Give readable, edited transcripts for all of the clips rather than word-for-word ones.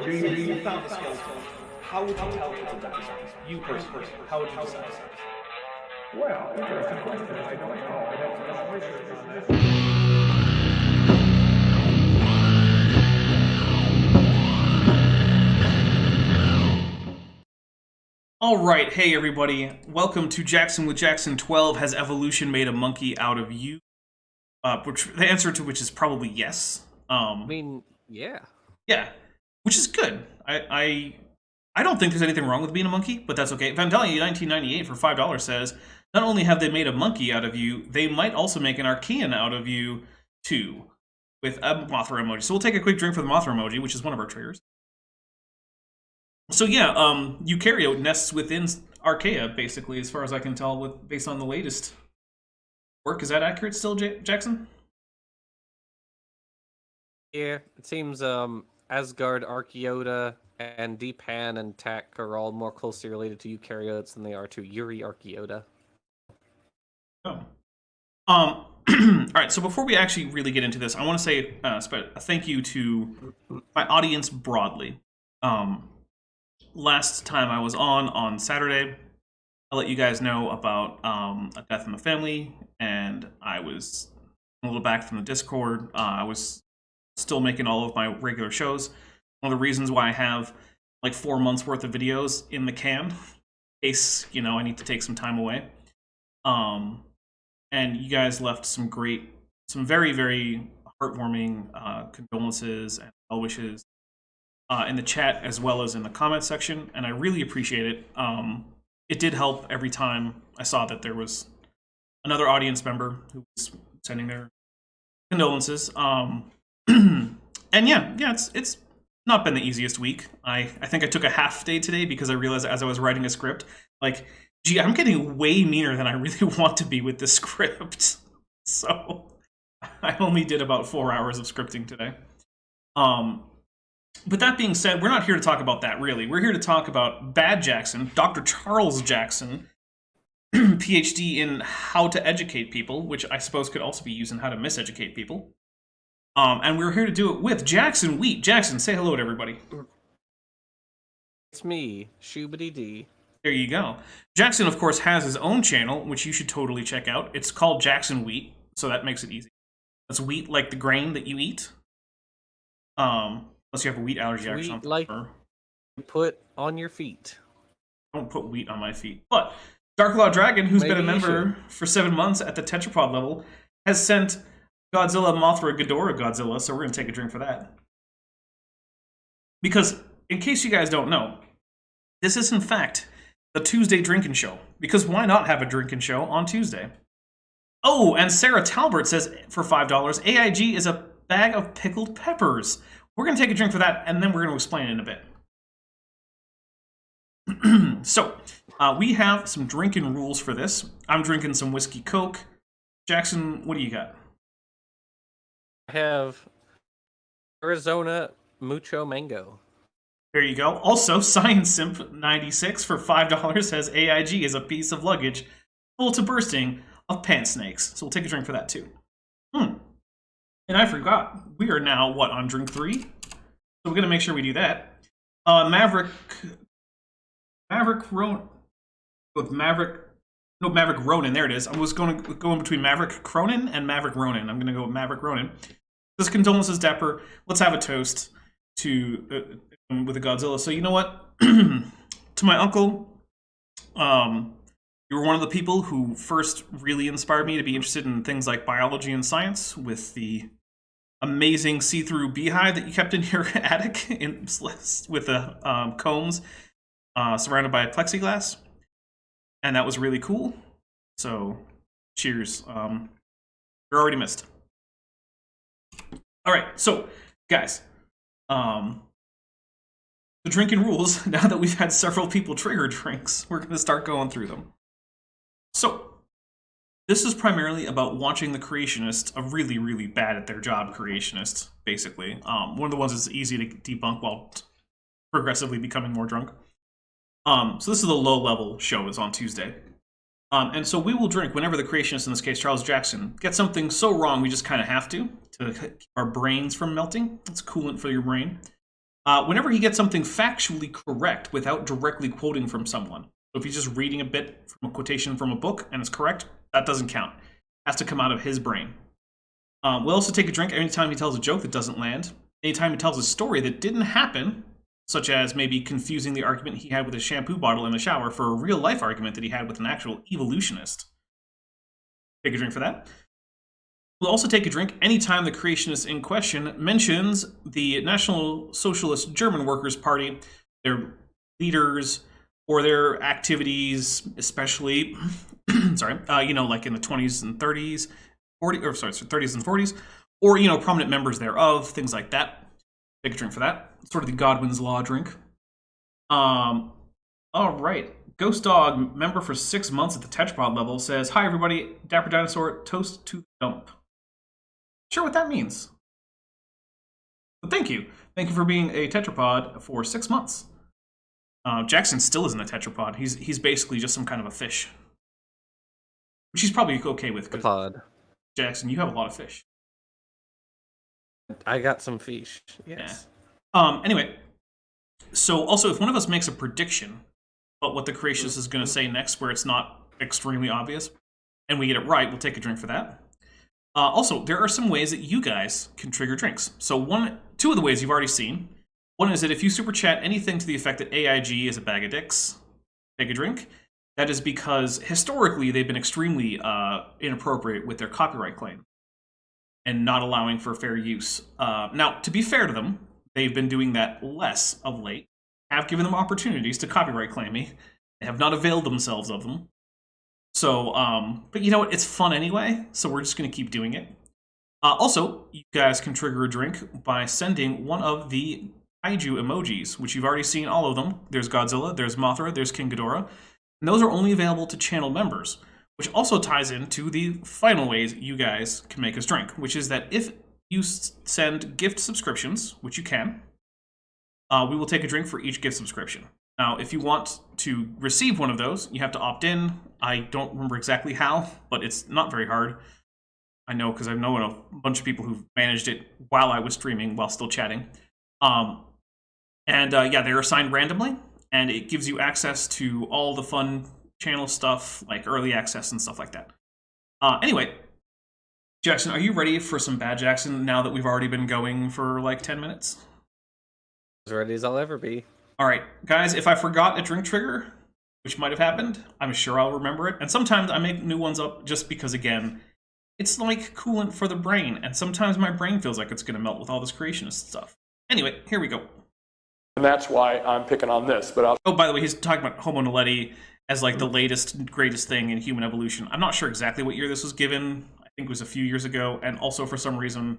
So you found the skeleton. How would you tell it's a dinosaur? You personally, how would you decide? Well, interesting question. I don't know. I'd have to do some research on that. All right, hey everybody, welcome to Jackson with Jackson 12. Has evolution made a monkey out of you? Which the answer to which is probably yes. Yeah. Yeah, which is good. I don't think there's anything wrong with being a monkey, but that's okay. Vandalia 1998 for $5 says, not only have they made a monkey out of you, they might also make an Archean out of you too, with a Mothra emoji. So we'll take a quick drink for the Mothra emoji, which is one of our triggers. So yeah, eukaryote nests within Archaea, basically, as far as I can tell, based on the latest work. Is that accurate still, Jackson? Yeah, it seems Asgard, Archaeota, and Deepan and Tak are all more closely related to eukaryotes than they are to Yuri Archaeota. Oh. Alright, so before we actually really get into this, I want to say a thank you to my audience broadly. Last time I was on Saturday, I let you guys know about a death in the family, and I was a little back from the Discord. I was still making all of my regular shows. One of the reasons why I have like 4 months worth of videos in the can, in case, you know, I need to take some time away. And you guys left some very, very heartwarming condolences and well wishes in the chat as well as in the comment section, and I really appreciate it. It did help every time I saw that there was another audience member who was sending their condolences. And yeah, it's not been the easiest week. I think I took a half day today because I realized as I was writing a script, like, gee, I'm getting way meaner than I really want to be with this script. So I only did about 4 hours of scripting today. But that being said, we're not here to talk about that, really. We're here to talk about Bad Jackson, Dr. Charles Jackson, PhD in how to educate people, which I suppose could also be used in how to miseducate people. And we're here to do it with Jackson Wheat. Jackson, say hello to everybody. It's me, Shoobity D. There you go. Jackson, of course, has his own channel, which you should totally check out. It's called Jackson Wheat, so that makes it easy. That's wheat like the grain that you eat. Unless you have a wheat allergy or something. Like you put on your feet. Don't put wheat on my feet. But Dark Law Dragon, who's been a member for 7 months at the tetrapod level, has sent Godzilla, Mothra, Ghidorah Godzilla, so we're going to take a drink for that. Because, in case you guys don't know, this is in fact the Tuesday drinking show. Because why not have a drinking show on Tuesday? Oh, and Sarah Talbert says for $5, AIG is a bag of pickled peppers. We're going to take a drink for that, and then we're going to explain it in a bit. So, we have some drinking rules for this. I'm drinking some whiskey Coke. Jackson, what do you got? I have Arizona Mucho Mango. There you go. Also, Science Simp 96 for $5 says AIG is a piece of luggage full to bursting of pant snakes. So we'll take a drink for that, too. And I forgot, we are now, what, on drink 3? So we're going to make sure we do that. Maverick Ronin, there it is. I was going to go in between Maverick Cronin and Maverick Ronin. I'm going to go with Maverick Ronin. This condolences Dapper. Let's have a toast to with a Godzilla. So you know what? To my uncle, you were one of the people who first really inspired me to be interested in things like biology and science with the amazing see-through beehive that you kept in your attic with the combs surrounded by plexiglass. And that was really cool. So, cheers. You're already missed. All right, so, guys. The drinking rules, now that we've had several people trigger drinks, we're going to start going through them. So, this is primarily about watching the creationists, a really, really bad at their job creationist, basically. One of the ones that's easy to debunk while progressively becoming more drunk. So this is the low-level show. It's on Tuesday. And so we will drink whenever the creationist, in this case Charles Jackson, gets something so wrong we just kind of have to keep our brains from melting. It's coolant for your brain. whenever he gets something factually correct without directly quoting from someone. So if he's just reading a bit from a quotation from a book and it's correct, that doesn't count. It has to come out of his brain. We'll also take a drink anytime he tells a joke that doesn't land. Anytime he tells a story that didn't happen, such as maybe confusing the argument he had with a shampoo bottle in the shower for a real-life argument that he had with an actual evolutionist. Take a drink for that. We'll also take a drink anytime the creationist in question mentions the National Socialist German Workers' Party, their leaders, or their activities, especially, sorry, like in the 20s and 30s, 30s and 40s, or, prominent members thereof, things like that. Take a drink for that. Sort of the Godwin's Law drink. All right. Ghost Dog, member for 6 months at the tetrapod level, says, "Hi, everybody. Dapper Dinosaur, toast to the dump." Sure what that means. But thank you. Thank you for being a tetrapod for 6 months. Jackson still isn't a tetrapod. He's basically just some kind of a fish. Which he's probably okay with. Pod. Jackson, you have a lot of fish. I got some fish. Yes. Yeah. Anyway, so also if one of us makes a prediction about what the creationist is going to say next, where it's not extremely obvious, and we get it right, we'll take a drink for that. Also, there are some ways that you guys can trigger drinks. So two of the ways you've already seen. One is that if you super chat anything to the effect that AIG is a bag of dicks, take a drink. That is because historically they've been extremely inappropriate with their copyright claim and not allowing for fair use. Now, to be fair to them, they've been doing that less of late. Have given them opportunities to copyright claim me. They have not availed themselves of them. So, but you know what? It's fun anyway, so we're just going to keep doing it. Also, you guys can trigger a drink by sending one of the kaiju emojis, which you've already seen all of them. There's Godzilla, there's Mothra, there's King Ghidorah. And those are only available to channel members, which also ties into the final ways you guys can make us drink, which is that if you send gift subscriptions, which you can, we will take a drink for each gift subscription. Now, if you want to receive one of those, you have to opt in. I don't remember exactly how, but it's not very hard. I know because I've known a bunch of people who've managed it while I was streaming, while still chatting. Yeah, they're assigned randomly, and it gives you access to all the fun channel stuff, like early access and stuff like that. Anyway, Jackson, are you ready for some Bad Jackson now that we've already been going for like 10 minutes? As ready as I'll ever be. All right, guys, if I forgot a drink trigger, which might have happened, I'm sure I'll remember it. And sometimes I make new ones up just because, again, it's like coolant for the brain. And sometimes my brain feels like it's going to melt with all this creationist stuff. Anyway, here we go. And that's why I'm picking on this. But Oh, by the way, he's talking about Homo naledi as like the latest, greatest thing in human evolution. I'm not sure exactly what year this was given. I think it was a few years ago. And also, for some reason,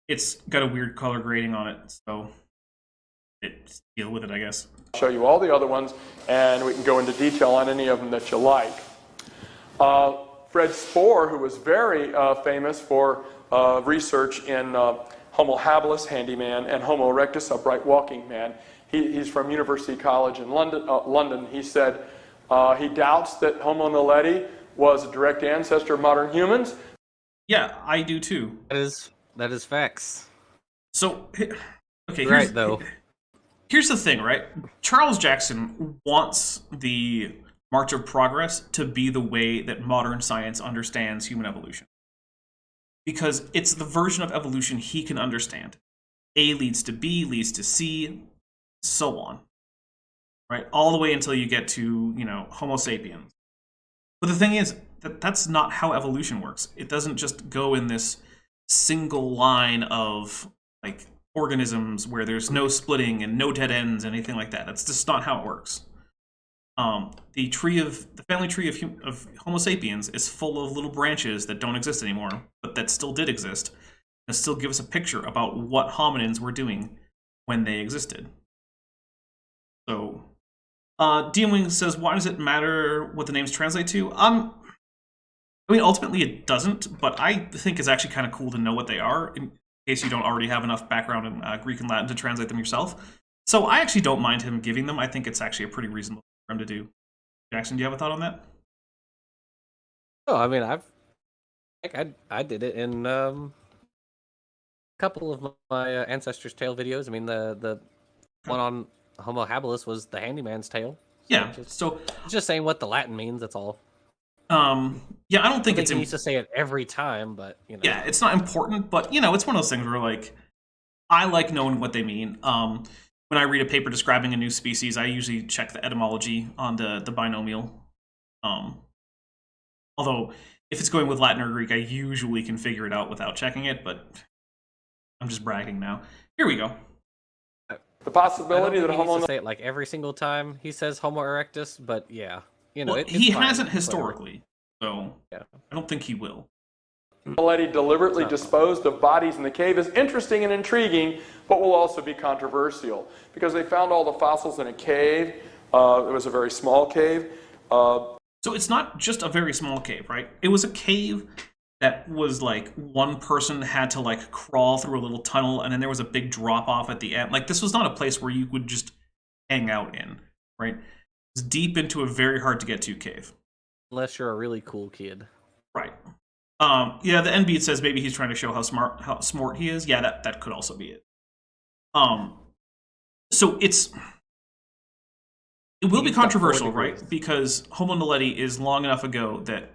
it's got a weird color grading on it. So deal with it, I guess. I'll show you all the other ones, and we can go into detail on any of them that you like. Fred Spoor, who was very famous for research in Homo habilis, handyman, and Homo erectus, upright walking man. He's from University College in London. He said he doubts that Homo naledi was a direct ancestor of modern humans. Yeah, I do too. That is facts. So, okay, Right, though. Here's the thing, right? Charles Jackson wants the March of Progress to be the way that modern science understands human evolution. Because it's the version of evolution he can understand. A leads to B, leads to C, so on. Right? All the way until you get to, Homo sapiens. But the thing is, that's not how evolution works. It doesn't just go in this single line of, like, organisms where there's no splitting and no dead ends, anything like that. That's just not how it works. The family tree of Homo sapiens is full of little branches that don't exist anymore, but that still did exist, and still give us a picture about what hominins were doing when they existed. So, DM says, why does it matter what the names translate to? Ultimately it doesn't, but I think it's actually kind of cool to know what they are, in case you don't already have enough background in Greek and Latin to translate them yourself. So I actually don't mind him giving them. I think it's actually a pretty reasonable for him to do. Jackson, do you have a thought on that? Oh, I mean, I did it in a couple of my Ancestors Tale videos. I mean, the one on Homo habilis was the handyman's tale. Yeah. It's So, just saying what the Latin means. That's all. yeah, I don't think I it's think he needs to say it every time, but yeah, it's not important, but it's one of those things where like I like knowing what they mean. When I read a paper describing a new species, I usually check the etymology on the binomial. Although if it's going with Latin or Greek, I usually can figure it out without checking it, but I'm just bragging now. Here we go. The possibility that he needs Homo to say it like every single time he says Homo erectus, but yeah, Well, it's he fine, hasn't whatever. historically, so Yeah. I don't think he will. naledi deliberately disposed of bodies in the cave is interesting and intriguing, but will also be controversial because they found all the fossils in a cave. It was a very small cave. So it's not just a very small cave, right? It was a cave that was like one person had to like crawl through a little tunnel, and then there was a big drop off at the end. Like this was not a place where you would just hang out in, right? It's deep into a very hard to get to cave. Unless you're a really cool kid. Right. Yeah, the NB says maybe he's trying to show how smart he is. Yeah, that could also be it. So it will be controversial, right? Because Homo naledi is long enough ago that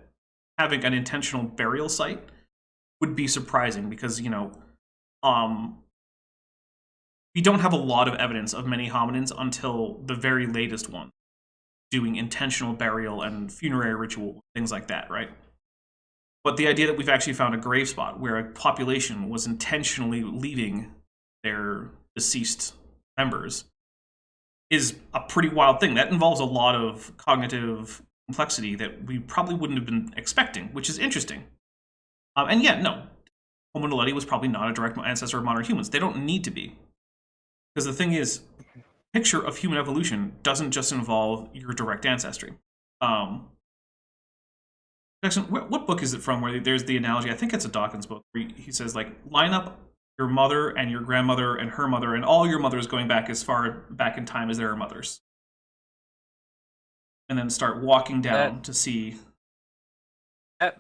having an intentional burial site would be surprising because, we don't have a lot of evidence of many hominins until the very latest one doing intentional burial and funerary ritual, things like that, right? But the idea that we've actually found a grave spot where a population was intentionally leaving their deceased members is a pretty wild thing. That involves a lot of cognitive complexity that we probably wouldn't have been expecting, which is interesting. And yeah, no, Homo naledi was probably not a direct ancestor of modern humans. They don't need to be. Because the thing is, picture of human evolution doesn't just involve your direct ancestry. Jackson, what book is it from where there's the analogy? I think it's a Dawkins book where he says, like, line up your mother and your grandmother and her mother and all your mothers going back as far back in time as there are mothers. And then start walking down to see. That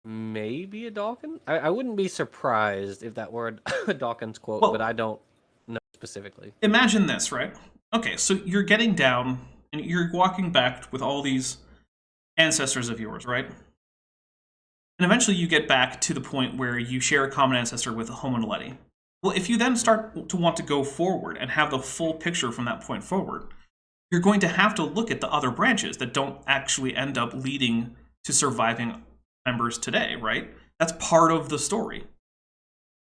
may be a Dawkins. I wouldn't be surprised if that were a Dawkins quote, but I don't know specifically. Imagine this, right? Okay, so you're getting down and you're walking back with all these ancestors of yours, right? And eventually you get back to the point where you share a common ancestor with Homo naledi. Well, if you then start to want to go forward and have the full picture from that point forward, you're going to have to look at the other branches that don't actually end up leading to surviving members today, right? That's part of the story.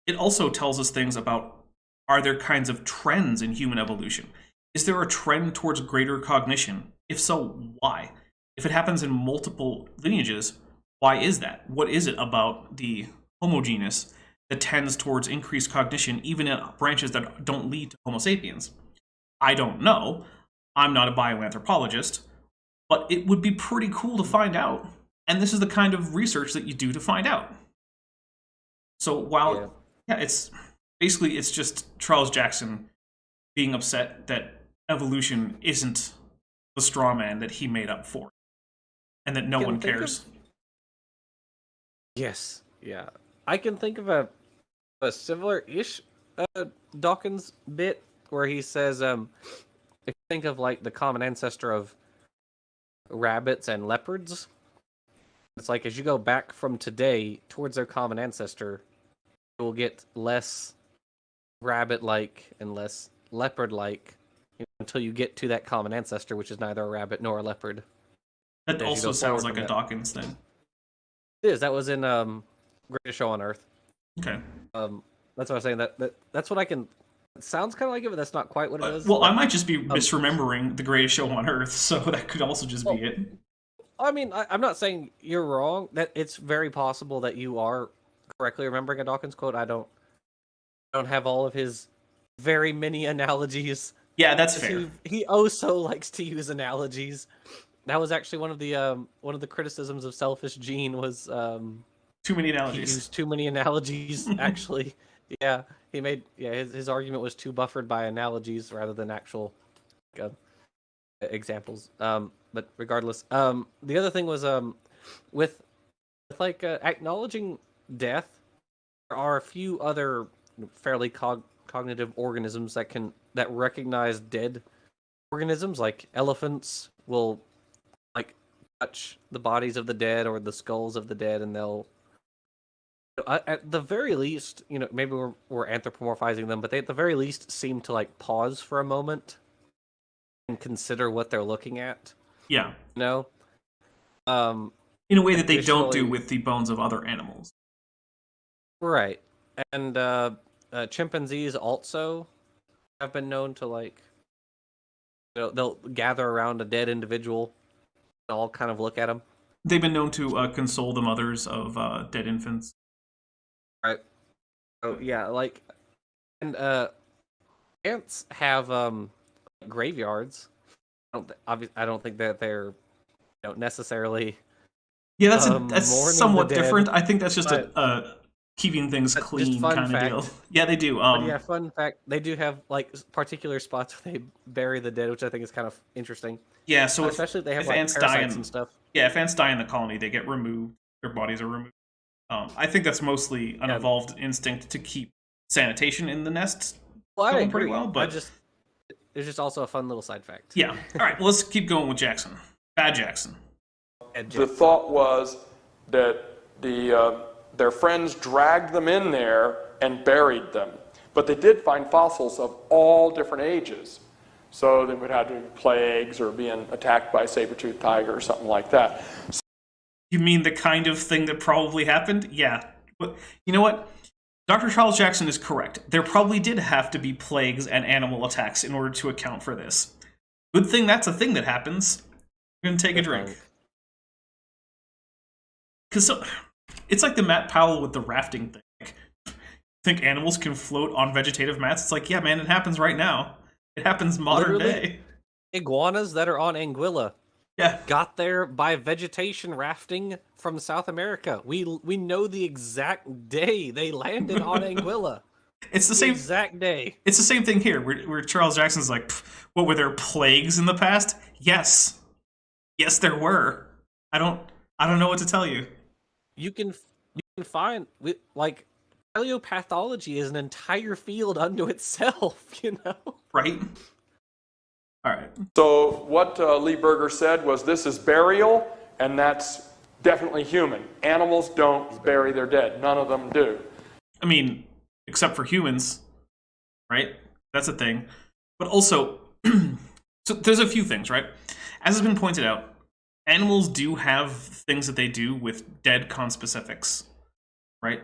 It also tells us things about, are there kinds of trends in human evolution? Is there a trend towards greater cognition? If so, why? If it happens in multiple lineages, why is that? What is it about the Homo genus that tends towards increased cognition even in branches that don't lead to Homo sapiens? I don't know. I'm not a bioanthropologist, but it would be pretty cool to find out. And this is the kind of research that you do to find out. So while, it's just Charles Jackson being upset that evolution isn't the straw man that he made up for, and that no one cares. Yes, yeah. I can think of a similar-ish Dawkins bit where he says, if you think of like the common ancestor of rabbits and leopards, it's like as you go back from today towards their common ancestor, you will get less rabbit-like and less leopard-like until you get to that common ancestor, which is neither a rabbit nor a leopard. That also sounds like a Dawkins thing. It is. That was in Greatest Show on Earth. Okay. That's what I was saying. That's what I can. It sounds kind of like it, but that's not quite what it is. Well, I might just be misremembering the Greatest Show on Earth, so that could also just be it. I mean, I'm not saying you're wrong. That it's very possible that you are correctly remembering a Dawkins quote. I don't have all of his very many analogies. Yeah, that's fair. He so likes to use analogies. That was actually one of the criticisms of Selfish Gene was too many analogies. He used too many analogies. Actually, yeah, he made his argument was too buffered by analogies rather than actual examples. But regardless, the other thing was with acknowledging death, there are a few other fairly cognitive organisms that recognize dead organisms, like elephants will like touch the bodies of the dead or the skulls of the dead, and they'll at the very least, maybe we're anthropomorphizing them, but they at the very least seem to like pause for a moment and consider what they're looking at. Yeah. In a way that they don't do with the bones of other animals. Right. And chimpanzees also have been known to like, they'll gather around a dead individual and all kind of look at them. They've been known to console the mothers of dead infants. Right. Oh yeah, like, and ants have graveyards. I don't think that they're necessarily. Yeah, that's somewhat different. I think that's just a keeping things clean kind of deal. Yeah, they do. Yeah, fun fact: they do have like particular spots where they bury the dead, which I think is kind of interesting. Yeah, so especially if they have if like ants parasites and stuff. Yeah, if ants die in the colony, they get removed. Their bodies are removed. I think that's mostly an evolved instinct to keep sanitation in the nests going pretty well. But it's just also a fun little side fact. Yeah. All right. Well, let's keep going with Jackson. Bad Jackson. The thought was that their friends dragged them in there and buried them. But they did find fossils of all different ages. So they would have to be plagues or being attacked by a saber-toothed tiger or something like that. You mean the kind of thing that probably happened? Yeah. But you know what? Dr. Charles Jackson is correct. There probably did have to be plagues and animal attacks in order to account for this. Good thing that's a thing that happens. I'm going to take a drink. Because it's like the Matt Powell with the rafting thing. Think animals can float on vegetative mats? It's like, yeah, man, it happens right now. It happens modern day. Iguanas that are on Anguilla. Yeah. Got there by vegetation rafting from South America. We know the exact day they landed on Anguilla. It's the same exact day. It's the same thing here. Where Charles Jackson's like, what, were there plagues in the past? Yes, there were. I don't know what to tell you. You can find like paleopathology is an entire field unto itself. Right. All right. So what Lee Berger said was this is burial, and that's definitely human. Animals don't bury their dead. None of them do. I mean, except for humans, right? That's a thing. But also, so there's a few things, right? As has been pointed out, animals do have things that they do with dead conspecifics, right?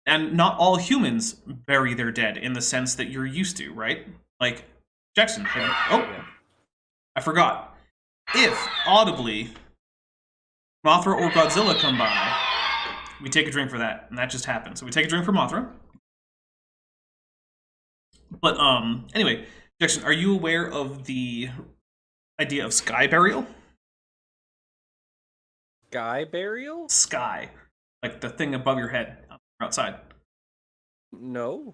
And not all humans bury their dead in the sense that you're used to, right? Like, Jackson, I forgot. If, audibly, Mothra or Godzilla come by, we take a drink for that, and that just happened. So we take a drink for Mothra. But, anyway, Jackson, are you aware of the idea of sky burial? Sky burial? Sky. Like the thing above your head outside. No.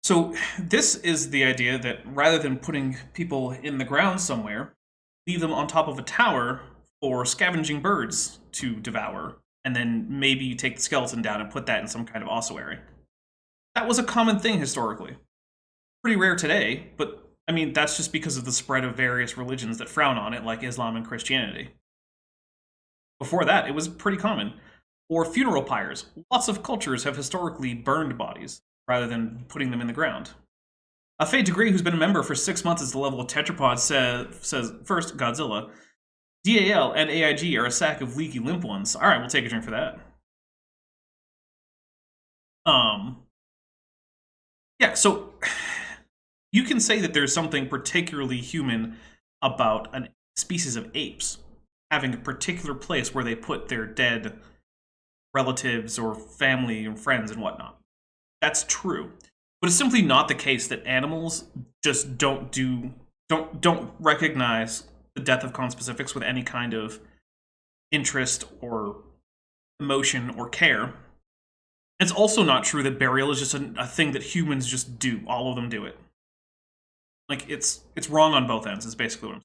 So this is the idea that rather than putting people in the ground somewhere, leave them on top of a tower for scavenging birds to devour, and then maybe you take the skeleton down and put that in some kind of ossuary. That was a common thing historically. Pretty rare today, but I mean, that's just because of the spread of various religions that frown on it, like Islam and Christianity. Before that, it was pretty common. Or funeral pyres. Lots of cultures have historically burned bodies, rather than putting them in the ground. A Faye Degree, who's been a member for 6 months at the level of Tetrapod, says, first, Godzilla. DAL and AIG are a sack of leaky limp ones. Alright, we'll take a drink for that. Yeah, so you can say that there's something particularly human about a species of apes having a particular place where they put their dead relatives or family and friends and whatnot. That's true. But it's simply not the case that animals just don't recognize the death of conspecifics with any kind of interest or emotion or care. It's also not true that burial is just a thing that humans just do. All of them do it. Like, it's wrong on both ends, is basically what I'm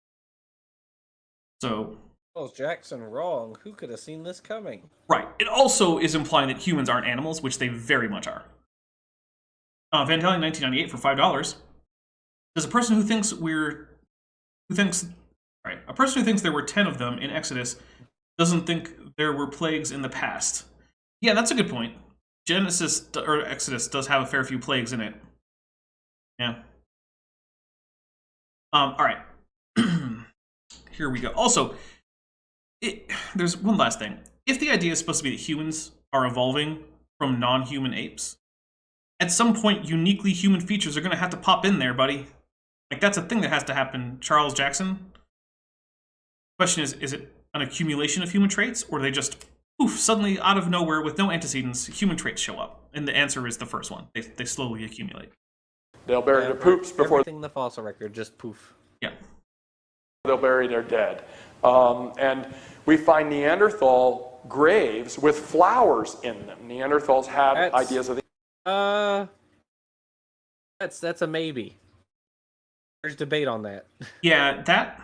saying. So... Was Jackson wrong? Who could have seen this coming? Right. It also is implying that humans aren't animals, which they very much are. Van Halen 1998 for $5. Does a person who thinks a person who thinks there were 10 of them in Exodus doesn't think there were plagues in the past? Yeah, that's a good point. Genesis or Exodus does have a fair few plagues in it. Yeah. All right. Here we go. Also, there's one last thing. If the idea is supposed to be that humans are evolving from non-human apes, at some point, uniquely human features are going to have to pop in there, buddy. Like, that's a thing that has to happen. Charles Jackson? Question is it an accumulation of human traits, or do they just, poof, suddenly out of nowhere with no antecedents, human traits show up? And the answer is the first one. They slowly accumulate. They'll bury their poops before everything in the fossil record just poof. Yeah. they'll bury their dead. And we find Neanderthal graves with flowers in them. Neanderthals had ideas of the... That's a maybe. There's debate on that. Yeah, that...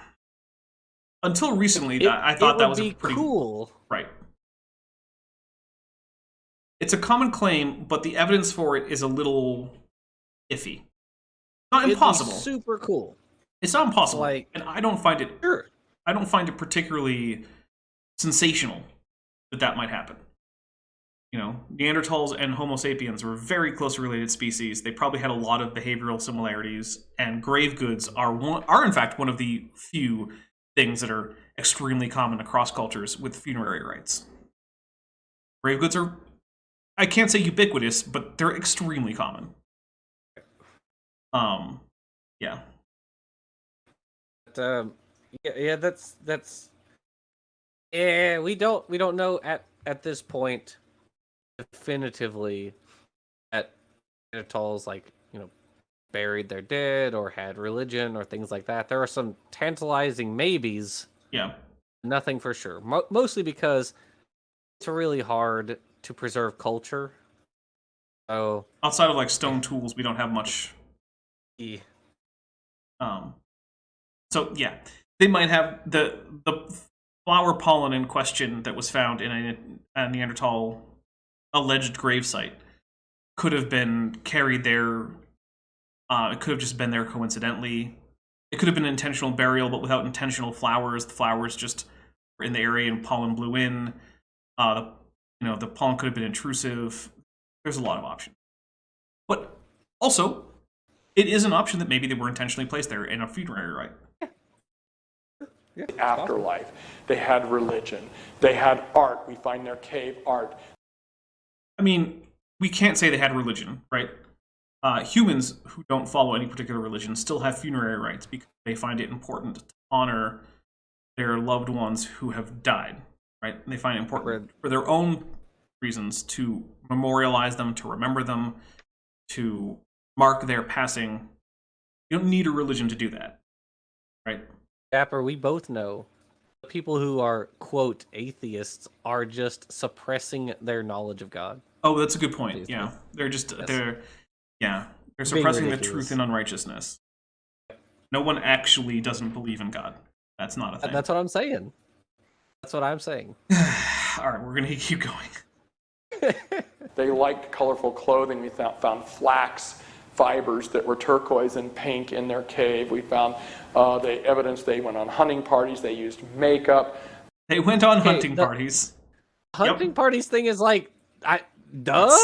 Until recently, I thought that was a pretty... cool. Right. It's a common claim, but the evidence for it is a little iffy. Not impossible. It'd be super cool. It's not impossible, Like, and I don't find it. Sure. I don't find it particularly sensational that might happen. You know, Neanderthals and Homo sapiens were very closely related species. They probably had a lot of behavioral similarities, and grave goods are in fact one of the few things that are extremely common across cultures with funerary rites. Grave goods are, I can't say ubiquitous, but they're extremely common. Yeah. That's we don't know at this point definitively that Neanderthals buried their dead or had religion or things like that. There are some tantalizing maybes. Yeah. Nothing for sure. Mostly because it's really hard to preserve culture. So outside of like stone tools, we don't have much. Yeah. So yeah, they might have the flower pollen in question that was found in a Neanderthal alleged gravesite could have been carried there. It could have just been there coincidentally. It could have been an intentional burial, but without intentional flowers. The flowers just were in the area and pollen blew in. The pollen could have been intrusive. There's a lot of options. But also, it is an option that maybe they were intentionally placed there in a funerary rite. Yeah, afterlife. They had religion. They had art. We find their cave art. I mean, we can't say they had religion, right? Humans who don't follow any particular religion still have funerary rites because they find it important to honor their loved ones who have died, right? They find it important for their own reasons to memorialize them, to remember them, to mark their passing. You don't need a religion to do that, right? Dapper, we both know the people who are, quote, atheists are just suppressing their knowledge of God. Oh, that's a good point. Yeah. They're just, they're suppressing the truth in unrighteousness. No one actually doesn't believe in God. That's not a thing. That's what I'm saying. That's what I'm saying. All right, we're going to keep going. They liked colorful clothing. We found flax fibers that were turquoise and pink in their cave. We found the evidence they went on hunting parties. They used makeup. They went on hunting parties. Hunting parties thing is like, duh?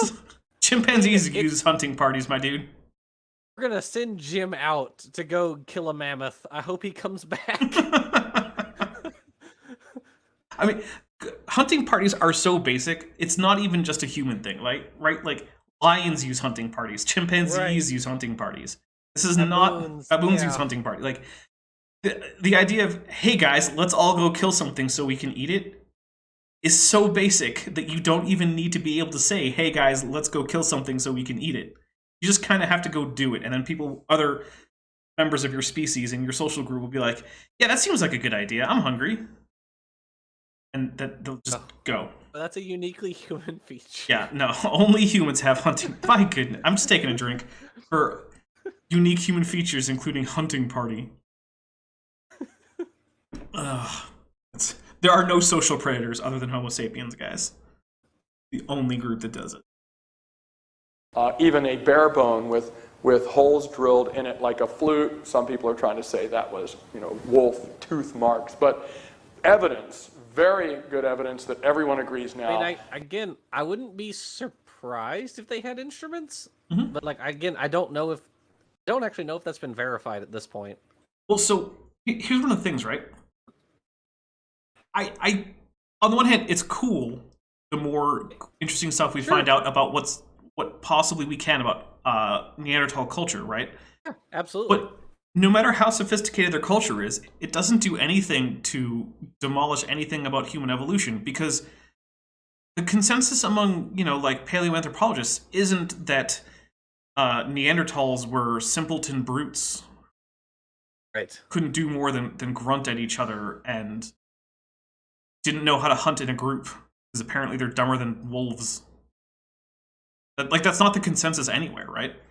Chimpanzees use hunting parties, my dude. We're gonna send Jim out to go kill a mammoth. I hope he comes back. I mean, hunting parties are so basic. It's not even just a human thing, right? Like lions use hunting parties, chimpanzees use hunting parties. This is baboons use hunting parties. Like the idea of, hey guys, let's all go kill something so we can eat it is so basic that you don't even need to be able to say, hey guys, let's go kill something so we can eat it. You just kind of have to go do it, and then other members of your species and your social group will be like, yeah, that seems like a good idea. I'm hungry. And they'll just go. But that's a uniquely human feature. Yeah, no, only humans have hunting. My goodness, I'm just taking a drink for unique human features, including hunting party. There are no social predators other than Homo sapiens, guys. The only group that does it. even a bare bone with holes drilled in it like a flute. Some people are trying to say that was, wolf tooth marks, but evidence, very good evidence that everyone agrees now. I mean, I wouldn't be surprised if they had instruments, Mhm. but I don't actually know if that's been verified at this point. Well, so here's one of the things, right? I on the one hand, it's cool the more interesting stuff we find out about what possibly we can about Neanderthal culture, right? Yeah, absolutely. But no matter how sophisticated their culture is, it doesn't do anything to demolish anything about human evolution, because the consensus among, like paleoanthropologists isn't that Neanderthals were simpleton brutes, Right. couldn't do more than grunt at each other and didn't know how to hunt in a group, because apparently they're dumber than wolves. That's not the consensus anywhere, right?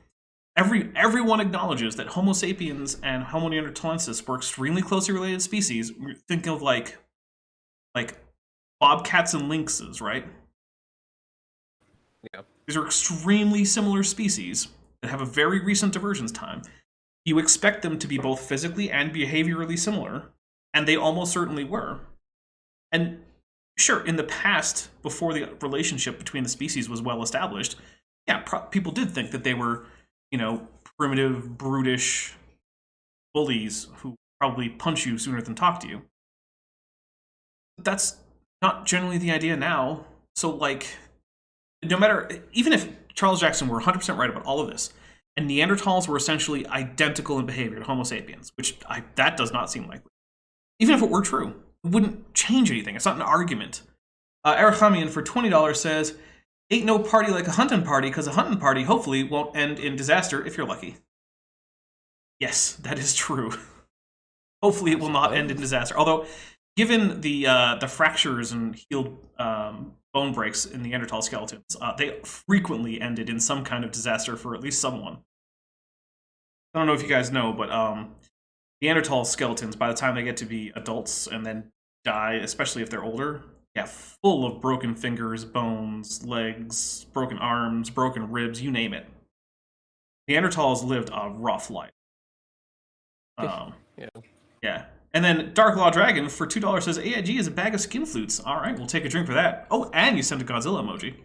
Everyone acknowledges that Homo sapiens and Homo neanderthalensis were extremely closely related species. We're thinking of like bobcats and lynxes, right? Yeah. These are extremely similar species that have a very recent divergence time. You expect them to be both physically and behaviorally similar, and they almost certainly were. And sure, in the past, before the relationship between the species was well established, yeah, people did think that they were, primitive, brutish bullies who probably punch you sooner than talk to you. But that's not generally the idea now. So, no matter, even if Charles Jackson were 100% right about all of this, and Neanderthals were essentially identical in behavior to Homo sapiens, which that does not seem likely. Even if it were true, it wouldn't change anything. It's not an argument. Eric Hamian for $20 says, "Ain't no party like a hunting party, because a hunting party hopefully won't end in disaster if you're lucky." Yes, that is true. Hopefully it will not end in disaster. Although, given the fractures and healed bone breaks in Neanderthal skeletons, they frequently ended in some kind of disaster for at least someone. I don't know if you guys know, but Neanderthal skeletons, by the time they get to be adults and then die, especially if they're older, full of broken fingers, bones, legs, broken arms, broken ribs, you name it. Neanderthals lived a rough life. Yeah. And then Dark Law Dragon for $2 says, "AIG is a bag of skin flutes." All right, we'll take a drink for that. Oh, and you sent a Godzilla emoji.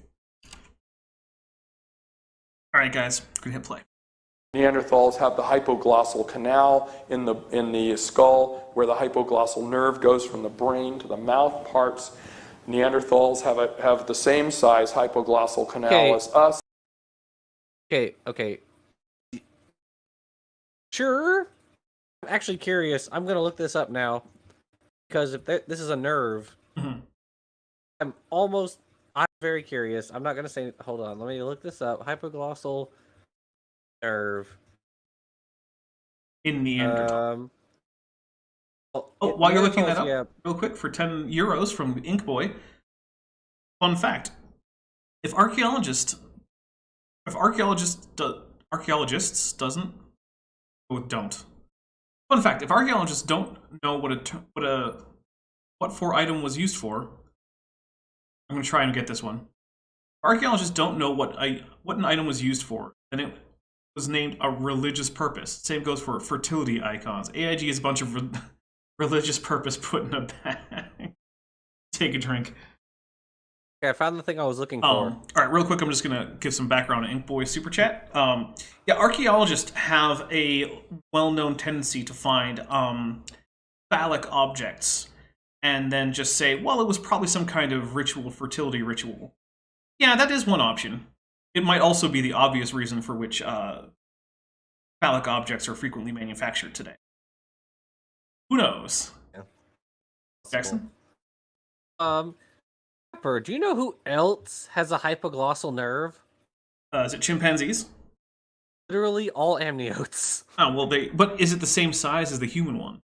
All right, guys, we're gonna hit play. Neanderthals have the hypoglossal canal in the skull, where the hypoglossal nerve goes from the brain to the mouth parts. Neanderthals have the same size hypoglossal canal as us. Okay. Sure. I'm actually curious. I'm going to look this up now, because if this is a nerve, I'm very curious. I'm not going to say, hold on, let me look this up. Hypoglossal nerve. In Neanderthal. While you're looking that up, real quick, for €10 from Inkboy, fun fact: if archaeologists don't know what for item was used for, I'm going to try and get this one. If archaeologists don't know what an item was used for, then it was named a religious purpose. Same goes for fertility icons. AIG is a bunch of religious purpose put in a bag. Take a drink. Okay, I found the thing I was looking for. All right, real quick, I'm just going to give some background on Inkboy Super Chat. Archaeologists have a well-known tendency to find phallic objects and then just say, well, it was probably some kind of fertility ritual. Yeah, that is one option. It might also be the obvious reason for which phallic objects are frequently manufactured today. Who knows? Yeah. Jackson? Pepper, do you know who else has a hypoglossal nerve? Is it chimpanzees? Literally all amniotes. Oh, well, but is it the same size as the human one?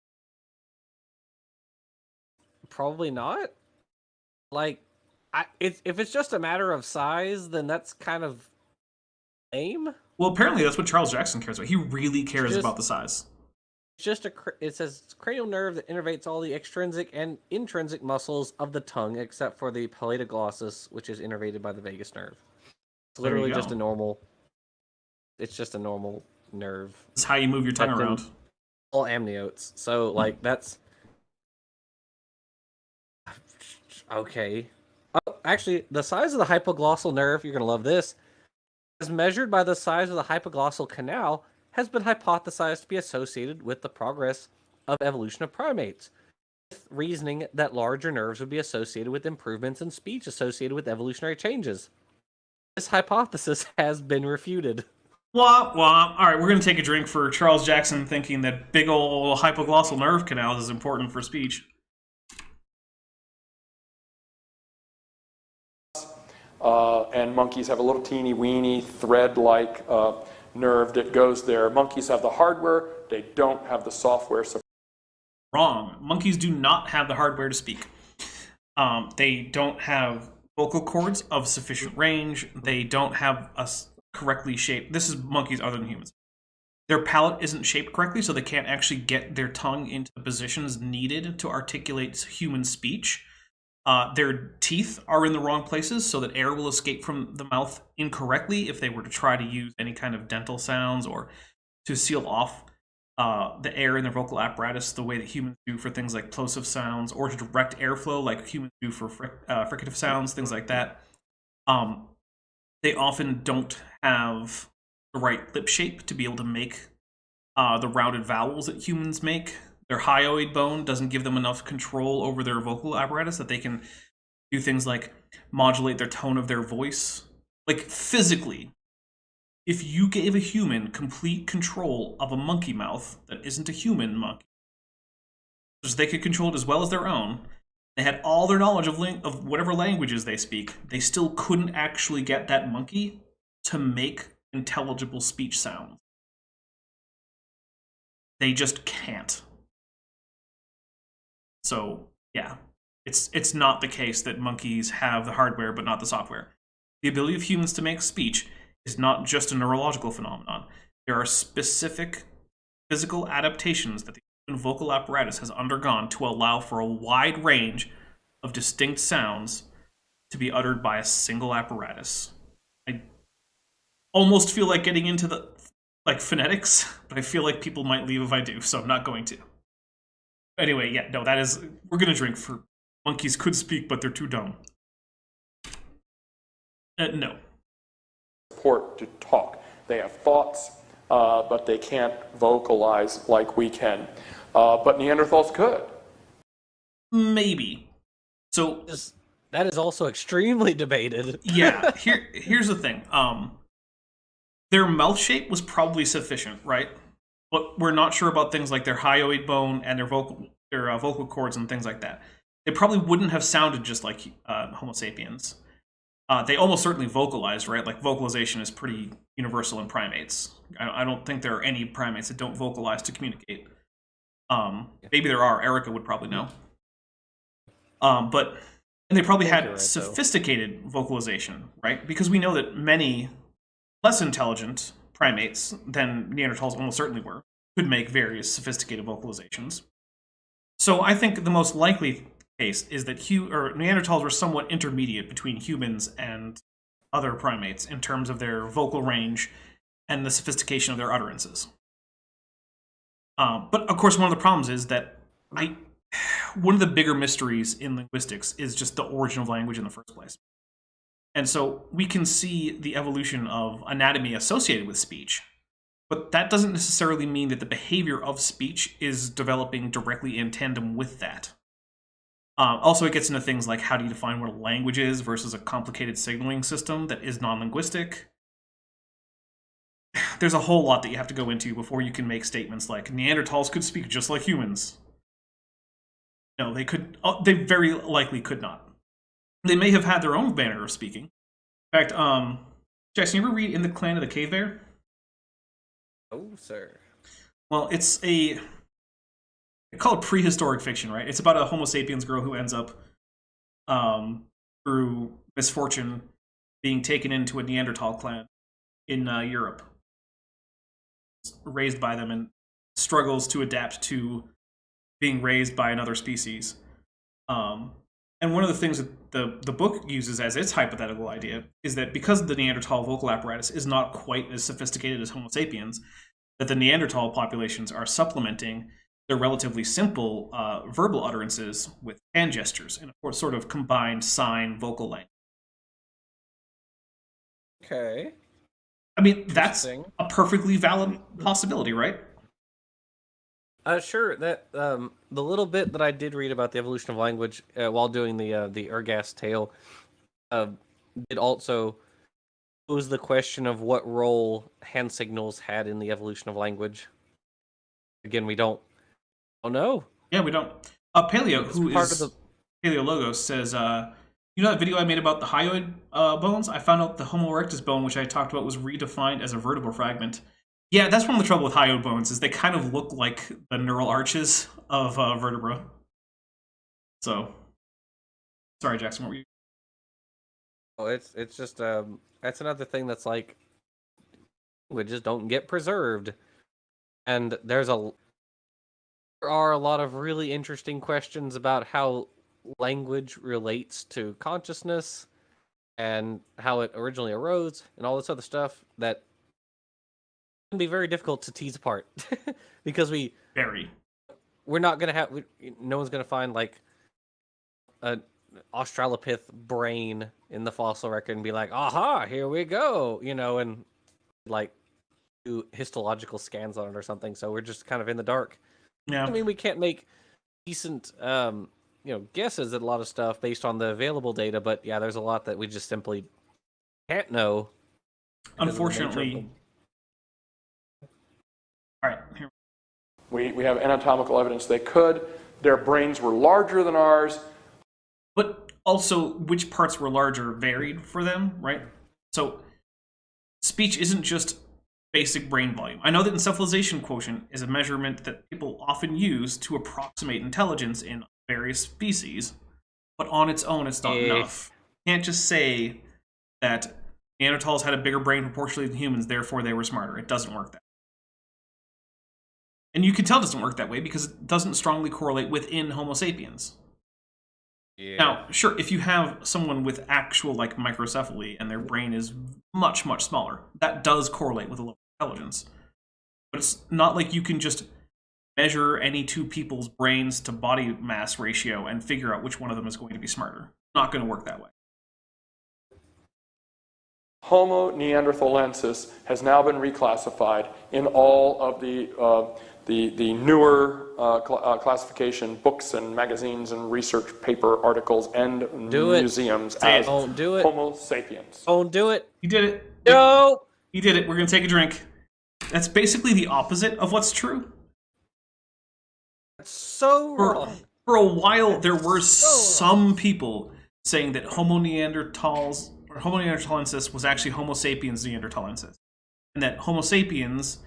Probably not. If it's just a matter of size, then that's kind of lame. Well, apparently that's what Charles Jackson cares about. He really cares about the size. It's just it says cranial nerve that innervates all the extrinsic and intrinsic muscles of the tongue, except for the palaedoglossus, which is innervated by the vagus nerve. It's literally just a normal It's just a normal nerve. It's how you move your tongue That can- around. All amniotes. So, like, that's... Okay. Oh, actually, the size of the hypoglossal nerve, you're going to love this, as measured by the size of the hypoglossal canal, has been hypothesized to be associated with the progress of evolution of primates, with reasoning that larger nerves would be associated with improvements in speech associated with evolutionary changes. This hypothesis has been refuted. Wah, wah. All right, we're going to take a drink for Charles Jackson thinking that big ol' hypoglossal nerve canals is important for speech. And monkeys have a little teeny weeny thread-like nerve that goes there. Monkeys have the hardware, they don't have the software. So Wrong. Monkeys do not have the hardware to speak. They don't have vocal cords of sufficient range. They don't have a correctly shaped... This is monkeys other than humans. Their palate isn't shaped correctly, so they can't actually get their tongue into the positions needed to articulate human speech. Their teeth are in the wrong places, so that air will escape from the mouth incorrectly if they were to try to use any kind of dental sounds or to seal off the air in their vocal apparatus the way that humans do for things like plosive sounds, or to direct airflow like humans do for fricative sounds, things like that. They often don't have the right lip shape to be able to make the rounded vowels that humans make. Their hyoid bone doesn't give them enough control over their vocal apparatus that they can do things like modulate their tone of their voice. Like, physically, if you gave a human complete control of a monkey mouth that isn't a human monkey, because they could control it as well as their own, they had all their knowledge of whatever languages they speak, they still couldn't actually get that monkey to make intelligible speech sounds. They just can't. So, yeah, it's not the case that monkeys have the hardware but not the software. The ability of humans to make speech is not just a neurological phenomenon. There are specific physical adaptations that the human vocal apparatus has undergone to allow for a wide range of distinct sounds to be uttered by a single apparatus. I almost feel like getting into the phonetics, but I feel like people might leave if I do, so I'm not going to. Anyway, yeah, no, we're gonna drink for monkeys could speak, but they're too dumb. No. support to talk. They have thoughts, but they can't vocalize like we can. But Neanderthals could. Maybe. So That is also extremely debated. yeah, here's the thing. Their mouth shape was probably sufficient, right? But we're not sure about things like their hyoid bone and their vocal cords and things like that. They probably wouldn't have sounded just like Homo sapiens. They almost certainly vocalized, right? Like, vocalization is pretty universal in primates. I don't think there are any primates that don't vocalize to communicate. Maybe there are. Erica would probably know. And they probably had sophisticated vocalization, right? Because we know that many less intelligent primates than Neanderthals almost certainly were could make various sophisticated vocalizations. So I think the most likely case is that Neanderthals were somewhat intermediate between humans and other primates in terms of their vocal range and the sophistication of their utterances. But of course, one of the problems is that one of the bigger mysteries in linguistics is just the origin of language in the first place. And so we can see the evolution of anatomy associated with speech, but that doesn't necessarily mean that the behavior of speech is developing directly in tandem with that. Also, it gets into things like how do you define what a language is versus a complicated signaling system that is non-linguistic. There's a whole lot that you have to go into before you can make statements like Neanderthals could speak just like humans. No, they could. They very likely could not. They may have had their own manner of speaking. In fact, Jackson, you ever read In the Clan of the Cave Bear? Oh, sir. Well, they call it prehistoric fiction, right? It's about a Homo sapiens girl who ends up, through misfortune, being taken into a Neanderthal clan in Europe. Raised by them and struggles to adapt to being raised by another species. And one of the things that the book uses as its hypothetical idea is that because the Neanderthal vocal apparatus is not quite as sophisticated as Homo sapiens, that the Neanderthal populations are supplementing their relatively simple verbal utterances with hand gestures in a sort of combined sign vocal language. Okay. I mean, that's Interesting. a perfectly valid possibility, right? Sure. That the little bit that I did read about the evolution of language while doing the Ergast tale did also pose the question of what role hand signals had in the evolution of language. Again, we don't know. Yeah, we don't. Paleo, It's who part is of Paleo Logos, says, you know that video I made about the hyoid bones? I found out the Homo erectus bone, which I talked about, was redefined as a vertebral fragment. Yeah, that's one of the trouble with hyoid bones, is they kind of look like the neural arches of vertebra. So, sorry, Jackson, what were you? Oh, it's just that's another thing that's like languages don't get preserved, and there are a lot of really interesting questions about how language relates to consciousness and how it originally arose and all this other stuff that can be very difficult to tease apart because we're not gonna have no one's gonna find like an Australopith brain in the fossil record and be like, aha, here we go, and like do histological scans on it or something. So we're just kind of in the dark. Yeah. I mean, we can't make decent guesses at a lot of stuff based on the available data, but yeah, there's a lot that we just simply can't know. Unfortunately. All right. Here. We have anatomical evidence they could. Their brains were larger than ours. But also, which parts were larger varied for them, right? So, speech isn't just basic brain volume. I know that encephalization quotient is a measurement that people often use to approximate intelligence in various species, but on its own, it's not enough. You can't just say that Neanderthals had a bigger brain proportionally than humans, therefore they were smarter. It doesn't work that way. And you can tell it doesn't work that way because it doesn't strongly correlate within Homo sapiens. Yeah. Now, sure, if you have someone with actual microcephaly and their brain is much, much smaller, that does correlate with a lower intelligence. But it's not like you can just measure any two people's brains to body mass ratio and figure out which one of them is going to be smarter. Not going to work that way. Homo neanderthalensis has now been reclassified in all of the newer classification books and magazines and research paper articles and museums as Homo sapiens. Don't do it. You did it. No. You did it. We're going to take a drink. That's basically the opposite of what's true. That's so wrong. For a while, there were some people saying that Homo neanderthals or Homo neanderthalensis was actually Homo sapiens neanderthalensis, and that Homo sapiens,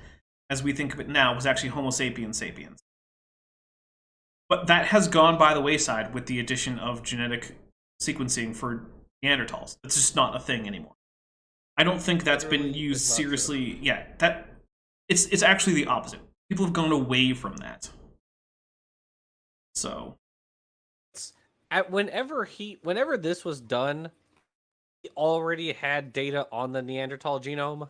as we think of it now, was actually Homo sapiens sapiens. But that has gone by the wayside with the addition of genetic sequencing for Neanderthals. It's just not a thing anymore. I don't think that's been used seriously yet. It's actually the opposite. People have gone away from that. So, whenever this was done, he already had data on the Neanderthal genome.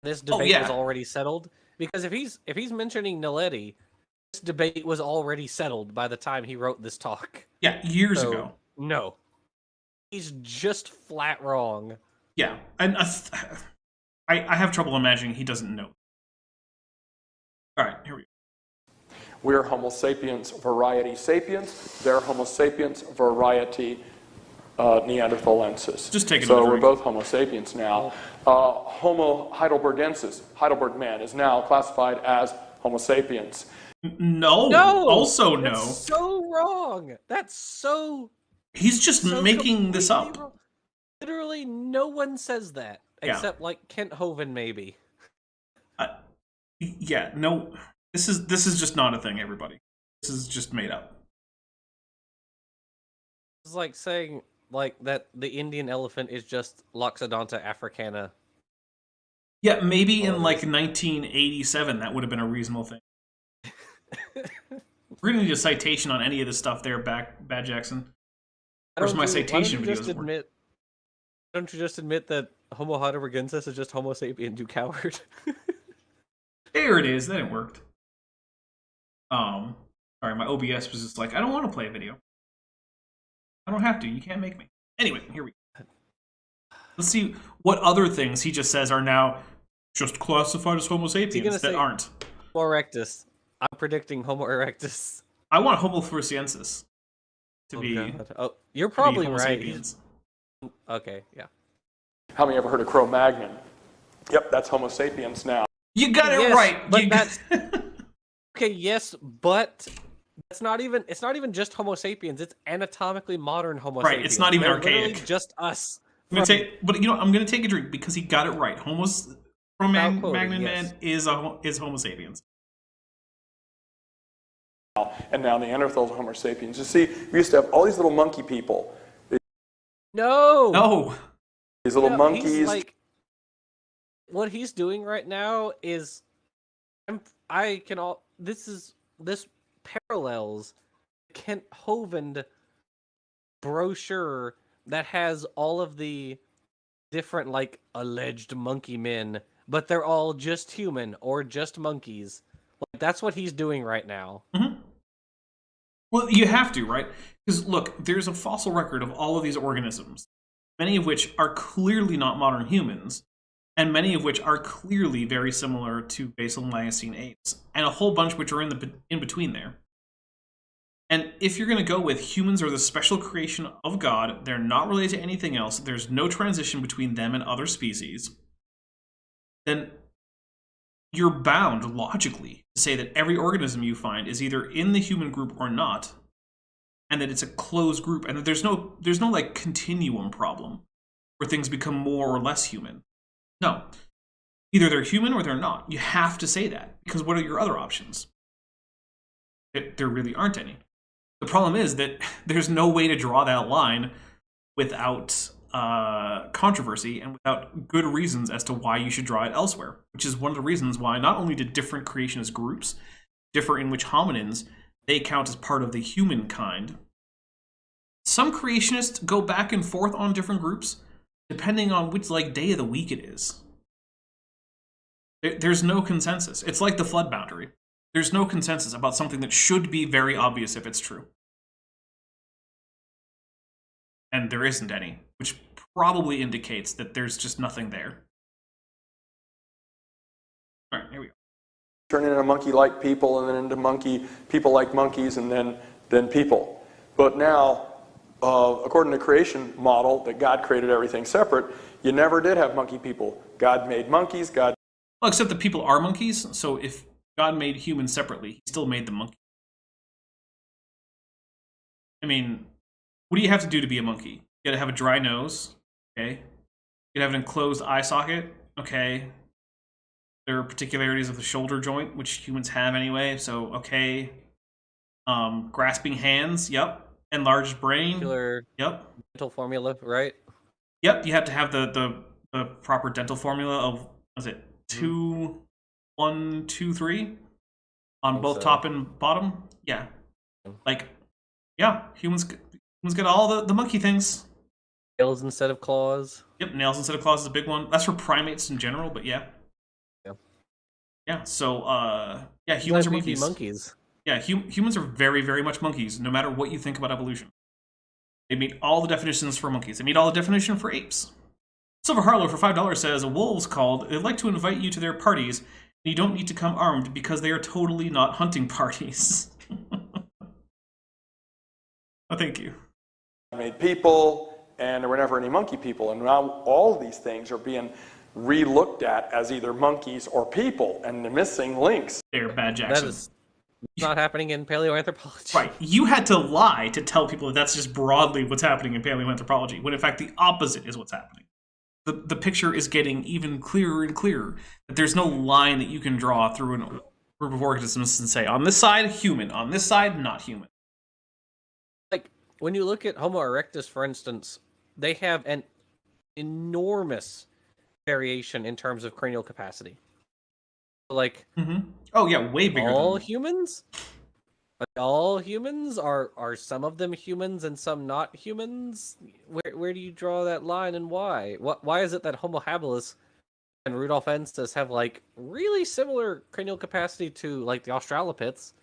This debate was already settled because if he's mentioning naledi, this debate was already settled by the time he wrote this talk. Yeah, years ago. No, he's just flat wrong. Yeah, and I have trouble imagining he doesn't know. All right, here we go. We're Homo sapiens variety sapiens. They're Homo sapiens variety Neanderthalensis. Just take it. So we're both Homo sapiens now. Homo heidelbergensis, Heidelberg man, is now classified as Homo sapiens. No. Also no. That's so wrong. That's so. He's just making this up. Wrong. Literally, no one says that except Kent Hovind, maybe. Yeah. No. This is just not a thing, everybody. This is just made up. It's like saying that the Indian elephant is just Loxodonta africana. Yeah, maybe in 1987 that would have been a reasonable thing. We're gonna need a citation on any of this stuff there, Bad Jackson. Where's my Why citation don't you videos? just admit? Don't you just admit that Homo heidelbergensis is just Homo sapien, you coward? There it is. Then it worked. Sorry, my OBS was just like, I don't want to play a video. I don't have to. You can't make me. Anyway, here we go. Let's see what other things he just says are now just classified as Homo sapiens that aren't. Homo erectus. I'm predicting Homo erectus. I want Homo floresiensis to be. God. Oh, you're probably Homo right. sapiens. Okay, yeah. How many ever heard of Cro-Magnon? Yep, that's Homo sapiens now. You got it Yes, right. but You that's okay. Yes, but it's not even just Homo sapiens. It's anatomically modern Homo Right, sapiens. it's not even They're archaic. literally just us. but you know, I'm gonna take a drink because he got it right. Cro-Magnon man is Homo sapiens. And now Neanderthals are Homo sapiens. You see, we used to have all these little monkey people. No. These little He's monkeys. like, what he's doing right now is, this parallels Kent Hovind brochure that has all of the different like alleged monkey men, but they're all just human or just monkeys. Like, that's what he's doing right now. Mm-hmm. Well, you have to, right? Because look, there's a fossil record of all of these organisms, many of which are clearly not modern humans, and many of which are clearly very similar to basal Miocene apes, and a whole bunch which are in between there. And if you're going to go with humans are the special creation of God, they're not related to anything else, there's no transition between them and other species, then you're bound logically to say that every organism you find is either in the human group or not, and that it's a closed group, and that there's no like continuum problem where things become more or less human. No. Either they're human or they're not. You have to say that, because what are your other options? There really aren't any. The problem is that there's no way to draw that line without controversy and without good reasons as to why you should draw it elsewhere, which is one of the reasons why not only did different creationist groups differ in which hominins they count as part of the humankind, some creationists go back and forth on different groups depending on which day of the week it is. There's no consensus. It's like the flood boundary. There's no consensus about something that should be very obvious if it's true. And there isn't any, which probably indicates that there's just nothing there. All right, here we go. Turn into monkey-like people, and then into people like monkeys, and then people. But now, according to the creation model that God created everything separate, you never did have monkey people. God made monkeys. Well, except that people are monkeys, so if God made humans separately, he still made them monkeys. I mean, what do you have to do to be a monkey? You gotta have a dry nose, okay? You gotta have an enclosed eye socket, okay? There are particularities of the shoulder joint, which humans have anyway, so okay. Grasping hands, yep. Enlarged brain, yep. Dental formula, right? Yep, you have to have the proper dental formula of, was it 2, 1, 2, 3 on both top and bottom? Yeah. Humans get all the monkey things. Nails instead of claws. Yep, nails instead of claws is a big one. That's for primates in general, but yeah. Yeah, so, humans are monkeys. Yeah, humans are very, very much monkeys, no matter what you think about evolution. They meet all the definitions for monkeys. They meet all the definition for apes. Silver Harlow for $5 says, wolves called, they'd like to invite you to their parties, and you don't need to come armed because they are totally not hunting parties. Oh, thank you. Made people, and there were never any monkey people, and now all of these things are being re-looked at as either monkeys or people, and the missing links. They're bad Jackson. That is not happening in paleoanthropology. Right. You had to lie to tell people that that's just broadly what's happening in paleoanthropology, when in fact the opposite is what's happening. The picture is getting even clearer and clearer, that there's no line that you can draw through a group of organisms and say, on this side, human, on this side, not human. Like, when you look at Homo erectus, for instance, they have an enormous variation in terms of cranial capacity. Like, oh yeah, way bigger. All humans? Are they all humans? Are some of them humans and some not humans? Where do you draw that line and why? Why is it that Homo habilis and Rudolfensis have like really similar cranial capacity to like the Australopiths,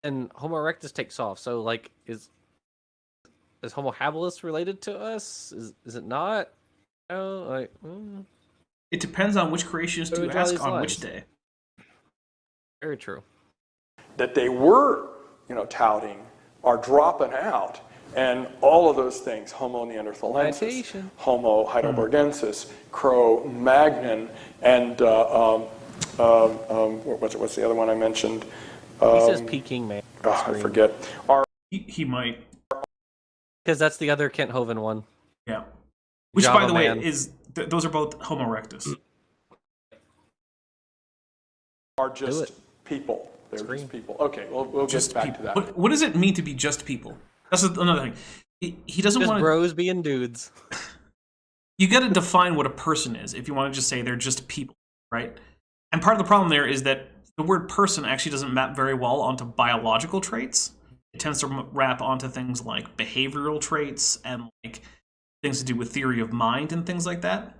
and Homo erectus takes off? So like is Homo habilis related to us? Is it not? No, like It depends on which creationist Where you we draw ask these on which lines. day. very true. that they were, touting are dropping out. And all of those things, Homo neanderthalensis, Citation. Homo heidelbergensis, Cro-Magnon, and what's the other one I mentioned? He says Peking man. I forget. Are He might. Because that's the other Kent Hovind one. Yeah. Which, Java by the way, man. is those are both Homo erectus. just people. They're Scream. just people. Okay, we'll Just get back people. to that. What does it mean to be just people? That's another thing. He doesn't Just want to. bros being dudes. You got to define what a person is if you want to just say they're just people, right? And part of the problem there is that the word person actually doesn't map very well onto biological traits. It tends to wrap onto things like behavioral traits and like things to do with theory of mind and things like that.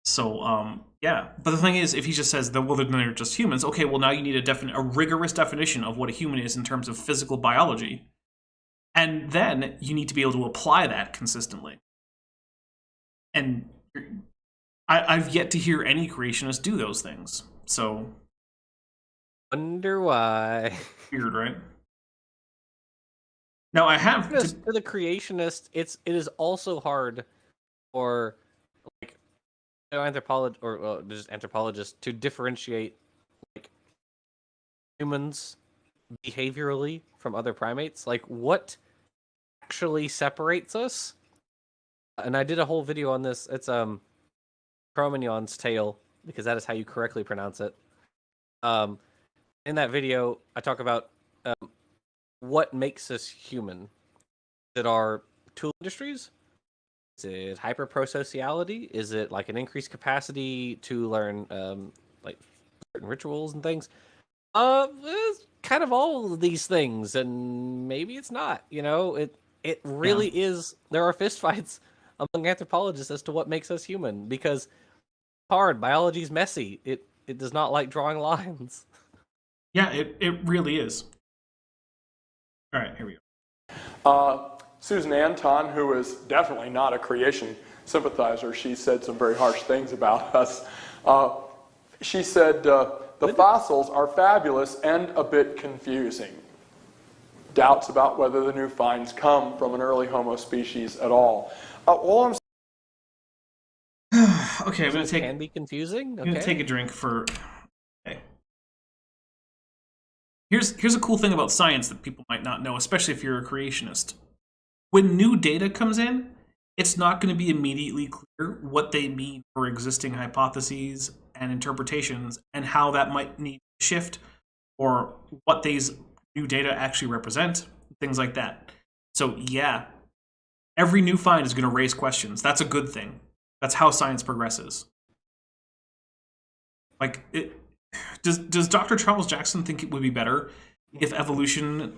So, yeah. But the thing is, if he just says that, well, they're just humans, okay, well, now you need a rigorous definition of what a human is in terms of physical biology. And then you need to be able to apply that consistently. And I've yet to hear any creationist do those things. So, Wonder why. weird, right? Now, I have... For the creationist, it is also hard for like anthropologists or just anthropologists to differentiate like humans behaviorally from other primates. Like what actually separates us? And I did a whole video on this. It's Cro-Magnon's tail, because that is how you correctly pronounce it. In that video, I talk about what makes us human. Is it our tool industries? Is it hyperprosociality? Is it like an increased capacity to learn like certain rituals and things? It's kind of all of these things, and maybe it's not. It really is. There are fistfights among anthropologists as to what makes us human, because hard biology's messy. It does not like drawing lines. Yeah, it really is. All right, here we go. Susan Anton, who is definitely not a creation sympathizer, she said some very harsh things about us. She said, the fossils are fabulous and a bit confusing. Doubts about whether the new finds come from an early Homo species at all. All I'm Okay, I'm going to take... Can be confusing. I'm going to take a drink for... Okay. Here's a cool thing about science that people might not know, especially if you're a creationist. When new data comes in, it's not going to be immediately clear what they mean for existing hypotheses and interpretations and how that might need to shift or what these new data actually represent, things like that. So yeah, every new find is going to raise questions. That's a good thing. That's how science progresses. Like, does Dr. Charles Jackson think it would be better if evolution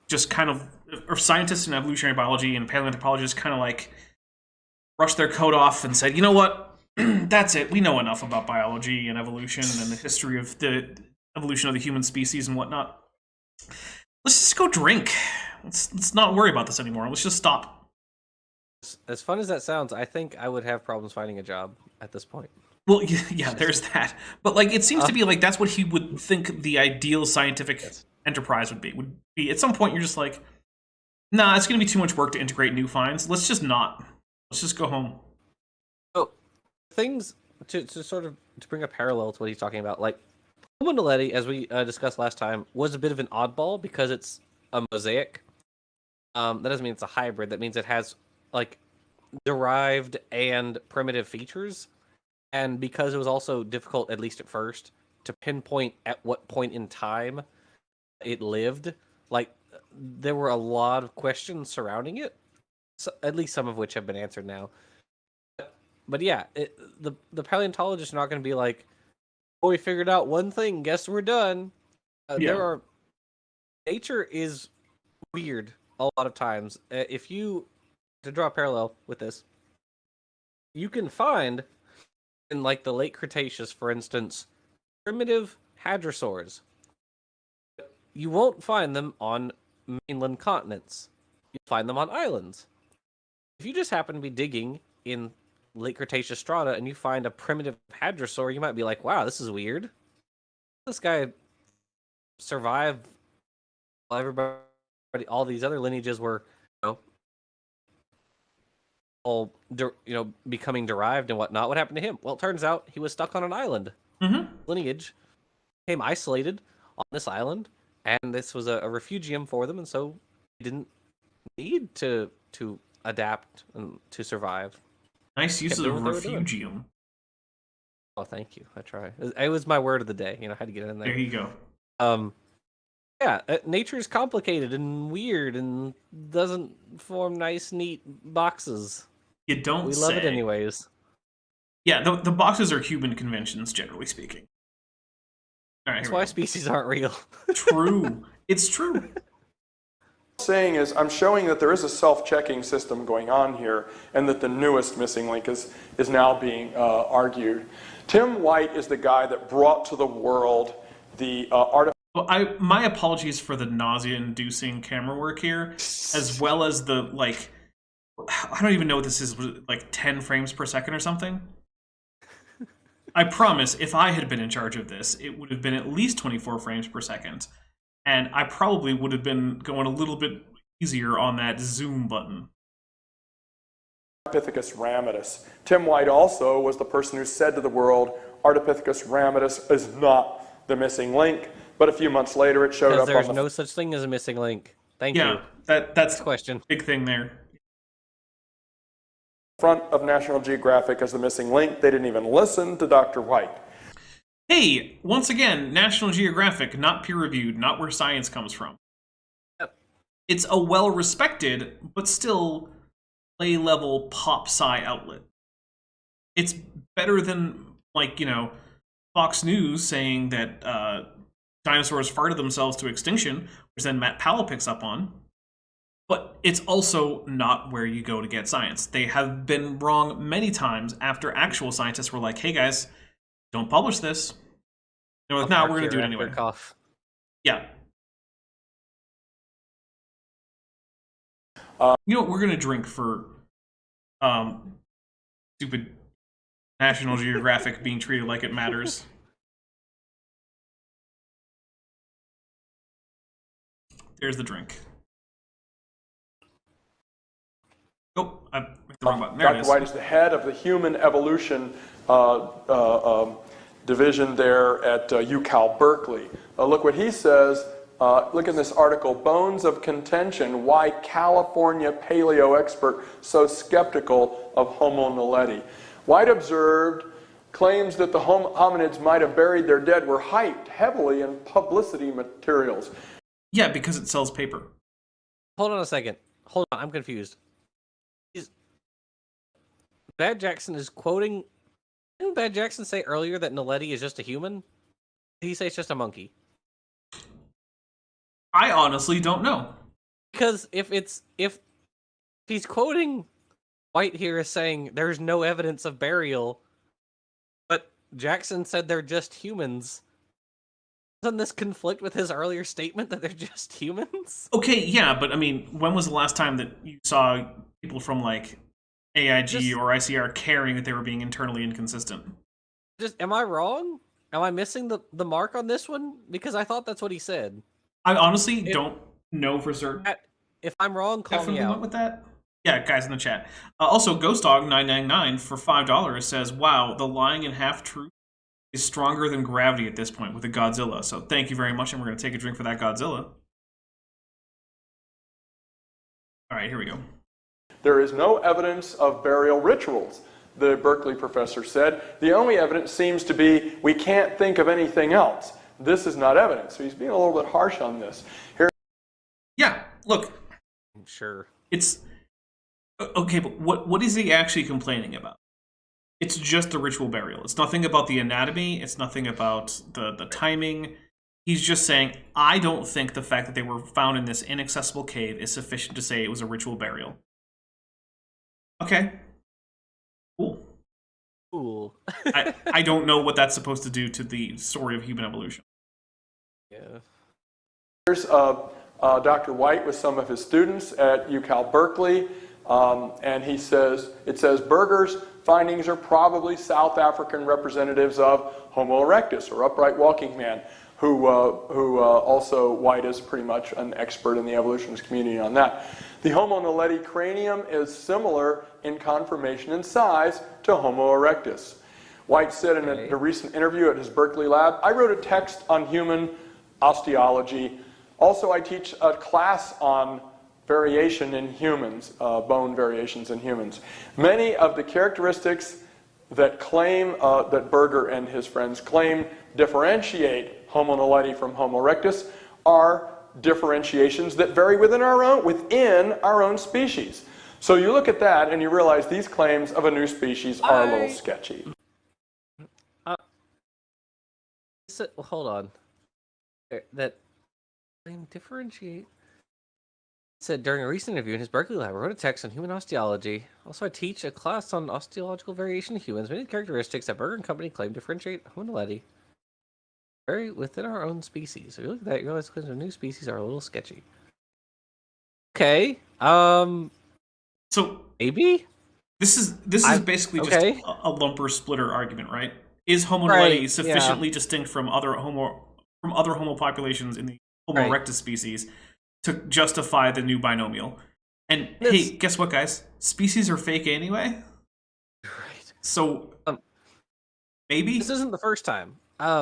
just kind of, or scientists in evolutionary biology and paleoanthropologists kind of like brushed their coat off and said, you know what, that's it, we know enough about biology and evolution and the history of the evolution of the human species and whatnot. Let's just go drink. Let's not worry about this anymore. Let's just stop. As fun as that sounds, I think I would have problems finding a job at this point. Well, yeah, there's that. But like, it seems to be like that's what he would think the ideal scientific enterprise would be. At some point, you're just like, nah, it's going to be too much work to integrate new finds. Let's just not. Let's just go home. So, things to sort of to bring a parallel to what he's talking about, like Homo naledi, as we discussed last time, was a bit of an oddball because it's a mosaic. That doesn't mean it's a hybrid. That means it has like derived and primitive features. And because it was also difficult, at least at first, to pinpoint at what point in time it lived, like there were a lot of questions surrounding it, so, at least some of which have been answered now. But yeah, the paleontologists are not going to be like, oh, we figured out one thing, guess we're done. Yeah. There are nature is weird a lot of times. If you, to draw a parallel with this, you can find in like the late Cretaceous, for instance, primitive hadrosaurs. You won't find them on mainland continents. You'll find them on islands. If you just happen to be digging in late Cretaceous strata and you find a primitive hadrosaur, you might be like, wow, this is weird. This guy survived while everybody, all these other lineages were, all becoming derived and whatnot. What happened to him? Well, it turns out he was stuck on an island. Mm-hmm. Lineage became isolated on this island, and this was a refugium for them, and so he didn't need to adapt and to survive. Nice use of refugium. Oh, thank you. I try. It was my word of the day. I had to get it in there. There you go. Yeah, nature is complicated and weird and doesn't form nice, neat boxes. You don't We say. love it anyways. Yeah, the boxes are human conventions, generally speaking. All right, That's here we why go. species aren't real. True. It's true. Saying is, I'm showing that there is a self-checking system going on here, and that the newest missing link is now being argued. Tim White is the guy that brought to the world the artificial. Well, my apologies for the nausea-inducing camera work here, as well as the, I don't even know what this is, 10 frames per second or something? I promise, if I had been in charge of this, it would have been at least 24 frames per second, and I probably would have been going a little bit easier on that zoom button. Ardipithecus ramidus. Tim White also was the person who said to the world, Ardipithecus ramidus is not the missing link. But a few months later, it showed up There's on the no such thing as a missing link. Thank you. Yeah, that's the question. Big thing there. front of National Geographic as the missing link. They didn't even listen to Dr. White. Hey, once again, National Geographic, not peer-reviewed, not where science comes from. Yep. It's a well-respected, but still play-level pop-sci outlet. It's better than, Fox News saying that dinosaurs farted themselves to extinction, which then Matt Powell picks up on. But it's also not where you go to get science. They have been wrong many times after actual scientists were like, hey guys, don't publish this. Now we're going to do it anyway. Cough. Yeah. You know what we're going to drink for stupid National Geographic being treated like it matters? There's the drink. Oh, I hit the wrong button. There it Dr. is. White is the head of the human evolution division there at UCal Berkeley. Look what he says. Look in this article, Bones of Contention, Why California Paleo Expert So Skeptical of Homo naledi. White observed claims that the hominids might have buried their dead were hyped heavily in publicity materials. Yeah, because it sells paper. Hold on a second. Hold on, I'm confused. Bad Jackson is quoting... Didn't Bad Jackson say earlier that Naledi is just a human? Did he say it's just a monkey? I honestly don't know. Because if he's quoting White here as saying there's no evidence of burial, but Jackson said they're just humans, doesn't this conflict with his earlier statement that they're just humans? Okay, yeah, but I mean, when was the last time that you saw people from AIG or ICR caring that they were being internally inconsistent? Am I wrong? Am I missing the mark on this one? Because I thought that's what he said. I honestly don't know for certain. If I'm wrong, call me out. With that? Yeah, guys in the chat. Also, GhostDog999 for $5 says, wow, the lying and half-truth is stronger than gravity at this point with a Godzilla. So thank you very much, and we're going to take a drink for that Godzilla. All right, here we go. There is no evidence of burial rituals, the Berkeley professor said. The only evidence seems to be we can't think of anything else. This is not evidence. So he's being a little bit harsh on this. Here. Yeah, look. I'm sure. It's... Okay, but what is he actually complaining about? It's just a ritual burial. It's nothing about the anatomy. It's nothing about the timing. He's just saying, I don't think the fact that they were found in this inaccessible cave is sufficient to say it was a ritual burial. Okay. Cool. Cool. I don't know what that's supposed to do to the story of human evolution. Yeah. Here's Dr. White with some of his students at UCal Berkeley, and it says Berger's findings are probably South African representatives of Homo erectus, or upright walking man, who also White is pretty much an expert in the evolutionist community on that. The Homo naledi cranium is similar in conformation and size to Homo erectus. White said in a recent interview at his Berkeley lab, I wrote a text on human osteology. Also, I teach a class on variation in humans, bone variations in humans. Many of the characteristics that claim, that Berger and his friends claim differentiate Homo naledi from Homo erectus are differentiations that vary within our own species. So you look at that and you realize these claims of a new species are a little sketchy. Hold on. That differentiate said during a recent interview in his Berkeley lab, I wrote a text on human osteology. Also, I teach a class on osteological variation in humans. Many characteristics that Berger and company claim differentiate Homo naledi vary within our own species. So you look at that, you realize claims of new species are a little sketchy. Okay. So maybe this is basically just a lumper splitter argument, right? Is Homo naledi sufficiently distinct from other Homo populations in the Homo erectus species to justify the new binomial? And hey, guess what, guys? Species are fake anyway. Right. So maybe this isn't the first time.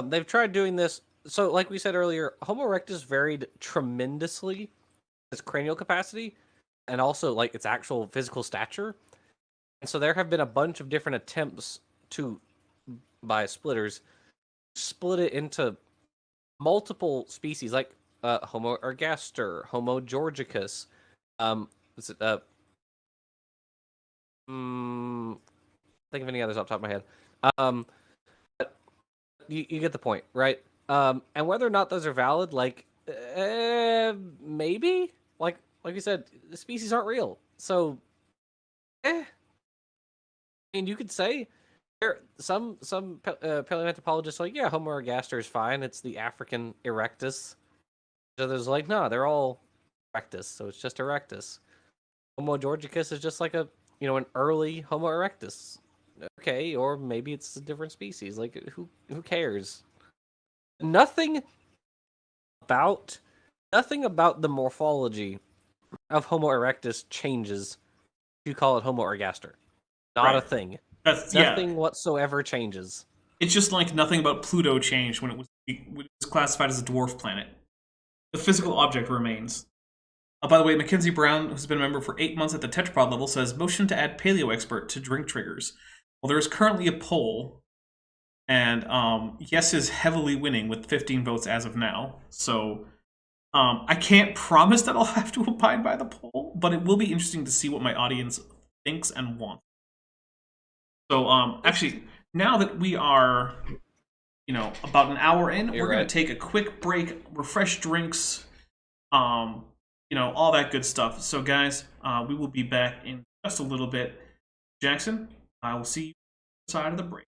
They've tried doing this. So, like we said earlier, Homo erectus varied tremendously its cranial capacity and also like its actual physical stature. And so there have been a bunch of different attempts to, by splitters, split it into multiple species, like Homo ergaster, Homo georgicus. Think of any others off the top of my head. But you get the point, right? And whether or not those are valid, like maybe, like you said, the species aren't real, so I mean, you could say some paleoanthropologists are like, yeah, Homo ergaster is fine. It's the African erectus. Others are like, no, they're all erectus, so it's just erectus. Homo georgicus is just like an early Homo erectus. Okay, or maybe it's a different species. Like, who cares? Nothing about the morphology of Homo erectus changes if you call it Homo ergaster. Not a thing. Nothing whatsoever changes. It's just like nothing about Pluto changed when it was classified as a dwarf planet. The physical object remains. By the way, Mackenzie Brown, who's been a member for 8 months at the tetrapod level, says, motion to add paleo expert to drink triggers. Well, there is currently a poll, and yes is heavily winning with 15 votes as of now. So I can't promise that I'll have to abide by the poll, but it will be interesting to see what my audience thinks and wants. So actually, now that we are, about an hour in, we're going to take a quick break, refresh drinks, all that good stuff. So guys, we will be back in just a little bit. Jackson, I will see you on the side of the break.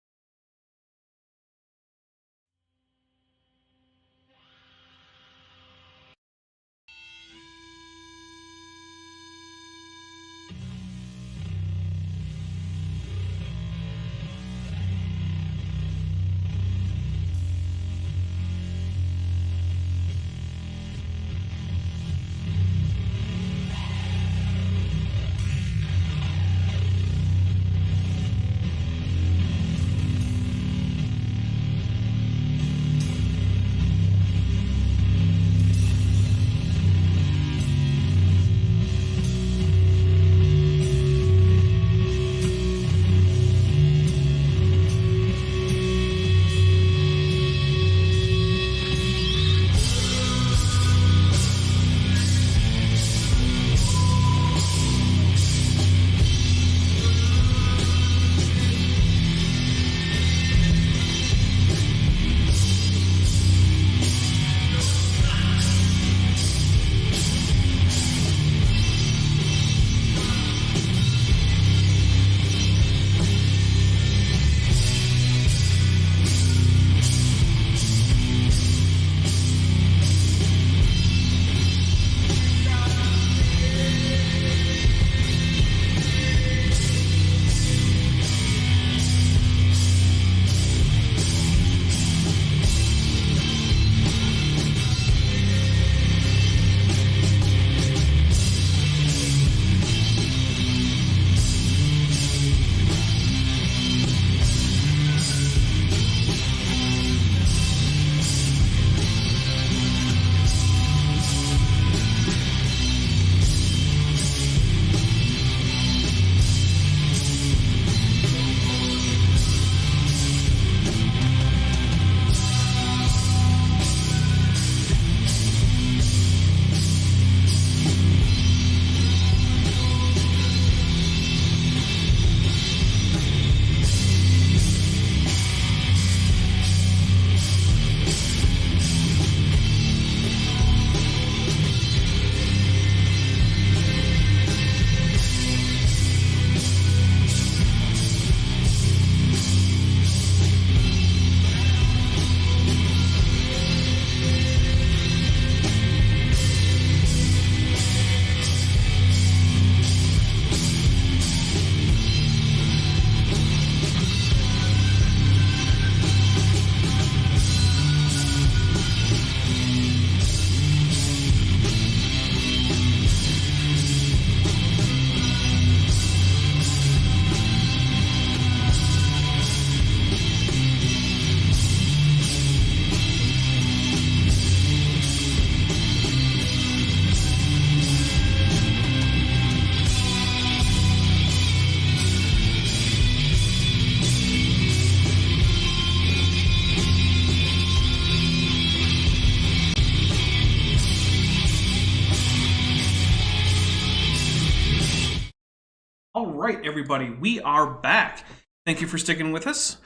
right, everybody, we are back. Thank you for sticking with us.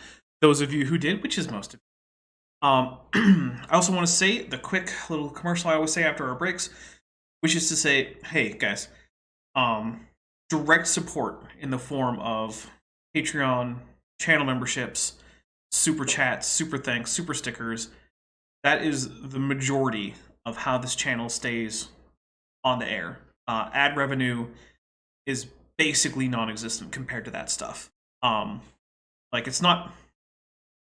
Those of you who did, which is most of you. I also want to say the quick little commercial I always say after our breaks, which is to say, hey guys, direct support in the form of Patreon, channel memberships, super chats, super thanks, super stickers. That is the majority of how this channel stays on the air. Ad revenue is basically non-existent compared to that stuff. Like, it's not, I'm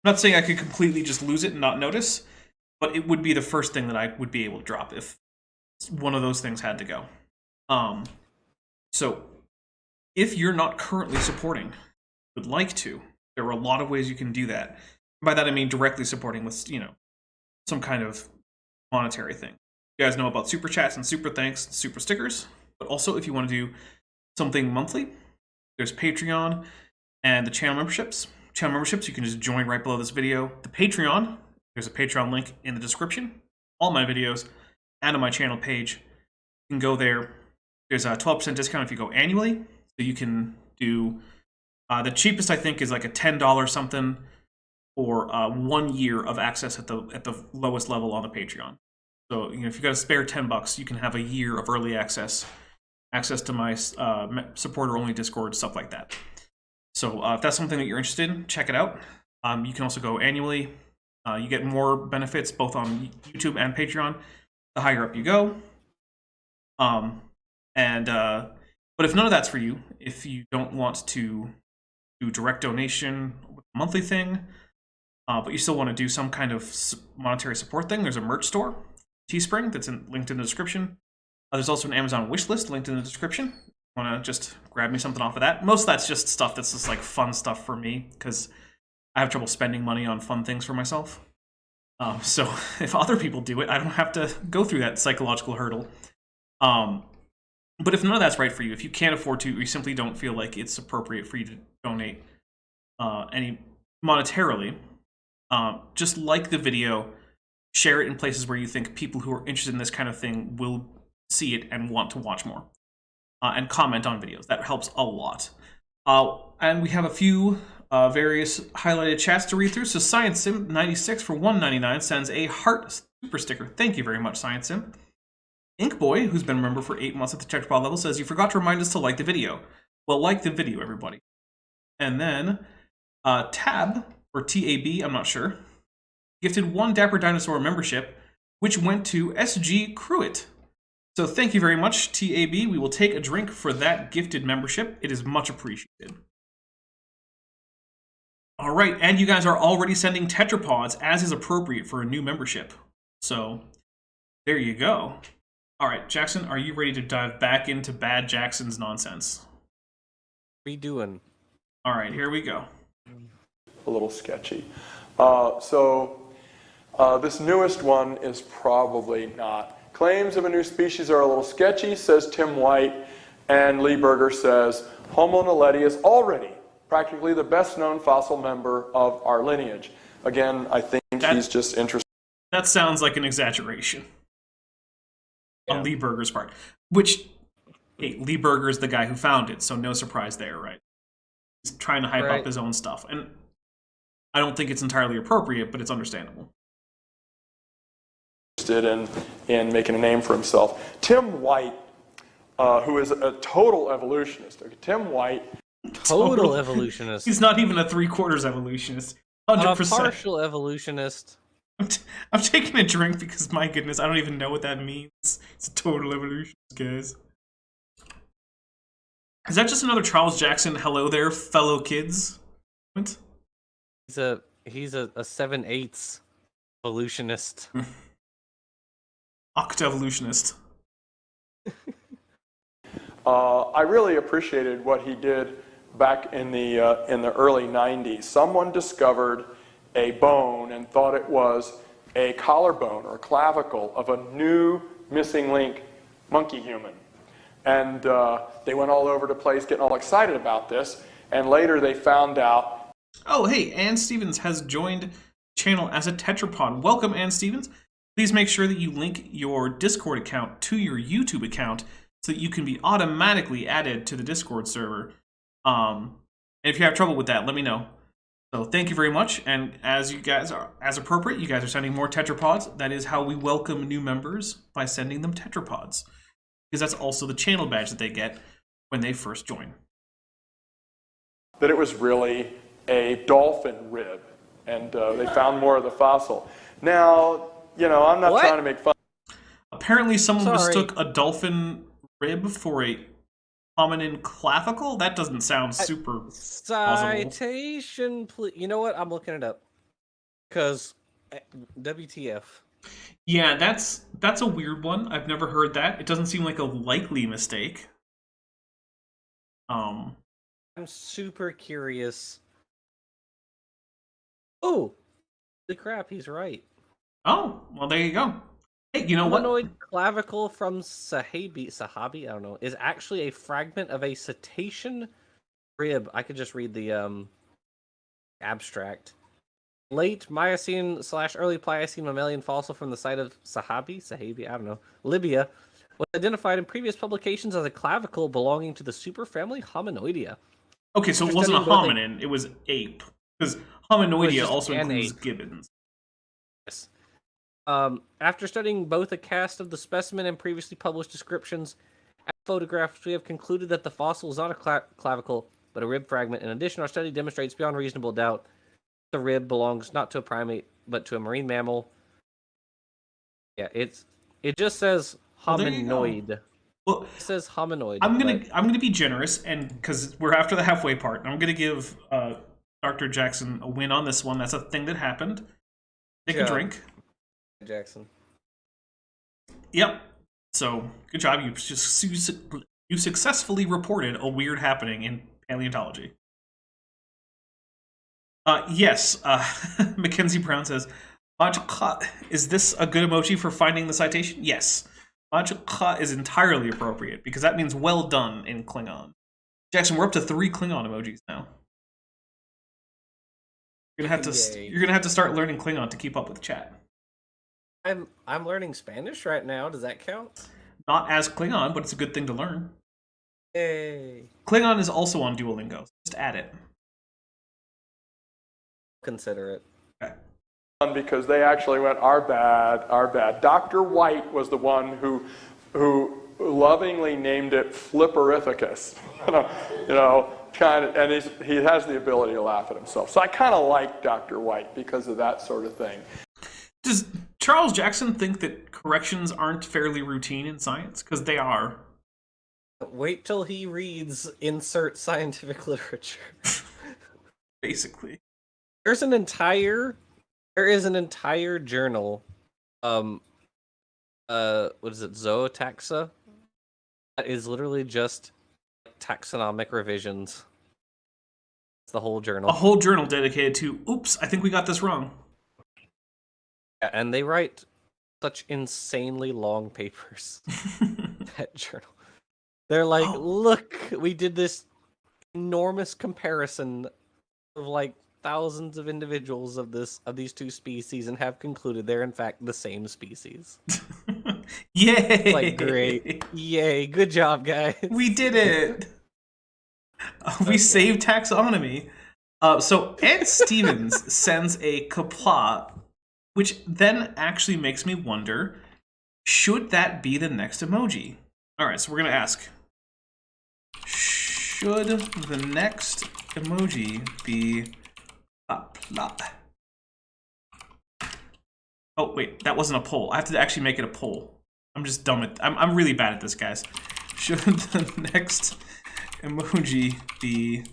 not saying I could completely just lose it and not notice, but it would be the first thing that I would be able to drop if one of those things had to go. So if you're not currently supporting, would like to, there are a lot of ways you can do that. By that I mean directly supporting with, you know, some kind of monetary thing. You guys know about super chats and super thanks and super stickers, but also if you want to do something monthly, there's Patreon and the channel memberships. Channel memberships, you can just join right below this video. The Patreon, there's a Patreon link in the description. All my videos and on my channel page. You can go there. There's a 12% discount if you go annually. So you can do, the cheapest I think is like a $10 something for 1 year of access at the lowest level on the Patreon. So, you know, if you got a spare $10, you can have a year of early access to my supporter-only Discord, stuff like that. So if that's something that you're interested in, check it out. You can also go annually. You get more benefits both on YouTube and Patreon the higher up you go. But if none of that's for you, if you don't want to do direct donation with a monthly thing, but you still want to do some kind of monetary support thing, there's a merch store, Teespring, that's linked in the description. There's also an Amazon wishlist linked in the description. Want to just grab me something off of that. Most of that's just stuff that's just like fun stuff for me, because I have trouble spending money on fun things for myself. So if other people do it, I don't have to go through that psychological hurdle. But if none of that's right for you, if you can't afford to, or you simply don't feel like it's appropriate for you to donate any monetarily, just like the video, share it in places where you think people who are interested in this kind of thing will see it and want to watch more. And comment on videos. That helps a lot. And we have a few various highlighted chats to read through. So ScienceSim96 for $1.99 sends a heart super sticker. Thank you very much, ScienceSim. Inkboy, who's been a member for 8 months at the tetrapod level, says, you forgot to remind us to like the video. Well, like the video, everybody. And then Tab, or TAB, I'm not sure, gifted 1 Dapper Dinosaur membership, which went to SG Cruitt. So thank you very much, TAB. We will take a drink for that gifted membership. It is much appreciated. All right, and you guys are already sending tetrapods as is appropriate for a new membership. So there you go. All right, Jackson, are you ready to dive back into Bad Jackson's nonsense? Redoing. All right, here we go. A little sketchy. This newest one is probably not. Claims of a new species are a little sketchy, says Tim White, and Lee Berger says, Homo naledi is already practically the best-known fossil member of our lineage. Again, I think he's just interested. That sounds like an exaggeration on Lee Berger's part. Which, hey, Lee Berger is the guy who found it, so no surprise there, right? He's trying to hype up his own stuff. And I don't think it's entirely appropriate, but it's understandable. In making a name for himself. Tim White, who is a total evolutionist. Okay, Tim White. Total evolutionist. He's not even a 3/4 evolutionist. 100%. A partial evolutionist. I'm taking a drink because, my goodness, I don't even know what that means. It's a total evolutionist, guys. Is that just another Charles Jackson, hello there, fellow kids? What? He's a 7/8 evolutionist. Octavolutionist. I really appreciated what he did back in the early 90s. Someone discovered a bone and thought it was a collarbone or clavicle of a new missing link monkey human. And they went all over the place getting all excited about this. And later they found out. Oh, hey, Ann Stevens has joined the channel as a tetrapod. Welcome, Ann Stevens. Please make sure that you link your Discord account to your YouTube account so that you can be automatically added to the Discord server And if you have trouble with that, let me know. So thank you very much. And as you guys are, as appropriate, you guys are sending more tetrapods. That is how we welcome new members, by sending them tetrapods, because that's also the channel badge that they get when they first join. That it was really a dolphin rib, and they found more of the fossil. Now, you know, I'm not trying to make fun. Apparently someone mistook a dolphin rib for a hominin clavicle? That doesn't sound super plausible. Citation, please. You know what? I'm looking it up. Because WTF. Yeah, that's a weird one. I've never heard that. It doesn't seem like a likely mistake. I'm super curious. Oh, the crap, he's right. Oh, well, there you go. Hey, you know what? Hominoid clavicle from Sahabi, I don't know, is actually a fragment of a cetacean rib. I could just read the abstract. Late Miocene / early Pliocene mammalian fossil from the site of Sahabi, I don't know, Libya, was identified in previous publications as a clavicle belonging to the superfamily Hominoidea. Okay, so it wasn't a hominin, it was ape. Because Hominoidea also includes gibbons. Yes. After studying both a cast of the specimen and previously published descriptions and photographs, we have concluded that the fossil is not a clavicle, but a rib fragment. In addition, our study demonstrates beyond reasonable doubt the rib belongs not to a primate, but to a marine mammal. Yeah, it just says hominoid. Well, it says hominoid. I'm gonna be generous, and because we're after the halfway part, I'm gonna give Dr. Jackson a win on this one. That's a thing that happened. Take a drink. Jackson. Yep. So good job. You successfully reported a weird happening in paleontology. Yes. Mackenzie Brown says, is this a good emoji for finding the citation? Yes. Is entirely appropriate because that means well done in Klingon. Jackson, we're up to 3 Klingon emojis now. You're gonna have to start learning Klingon to keep up with chat. I'm learning Spanish right now. Does that count? Not as Klingon, but it's a good thing to learn. Yay. Klingon is also on Duolingo. Just add it. Consider it. Okay. Because they actually went, our bad. Dr. White was the one who lovingly named it Flipperificus. you know, kind of, and he has the ability to laugh at himself. So I kind of like Dr. White because of that sort of thing. Does Charles Jackson think that corrections aren't fairly routine in science? Because they are. Wait till he reads insert scientific literature. Basically. There is an entire journal, what is it, Zootaxa? That is literally just taxonomic revisions. It's the whole journal. A whole journal dedicated to, oops, I think we got this wrong. Yeah, and they write such insanely long papers. That journal. They're like, look, we did this enormous comparison of like thousands of individuals of these two species and have concluded they're in fact the same species. Yay! Like, great. Yay, good job, guys. We did it! We saved taxonomy. So Ed Stevens sends a kapla, which then actually makes me wonder, should that be the next emoji? Alright, so we're going to ask, should the next emoji be kapla? Oh, wait, that wasn't a poll. I have to actually make it a poll. I'm just dumb at... I'm really bad at this, guys. Should the next emoji be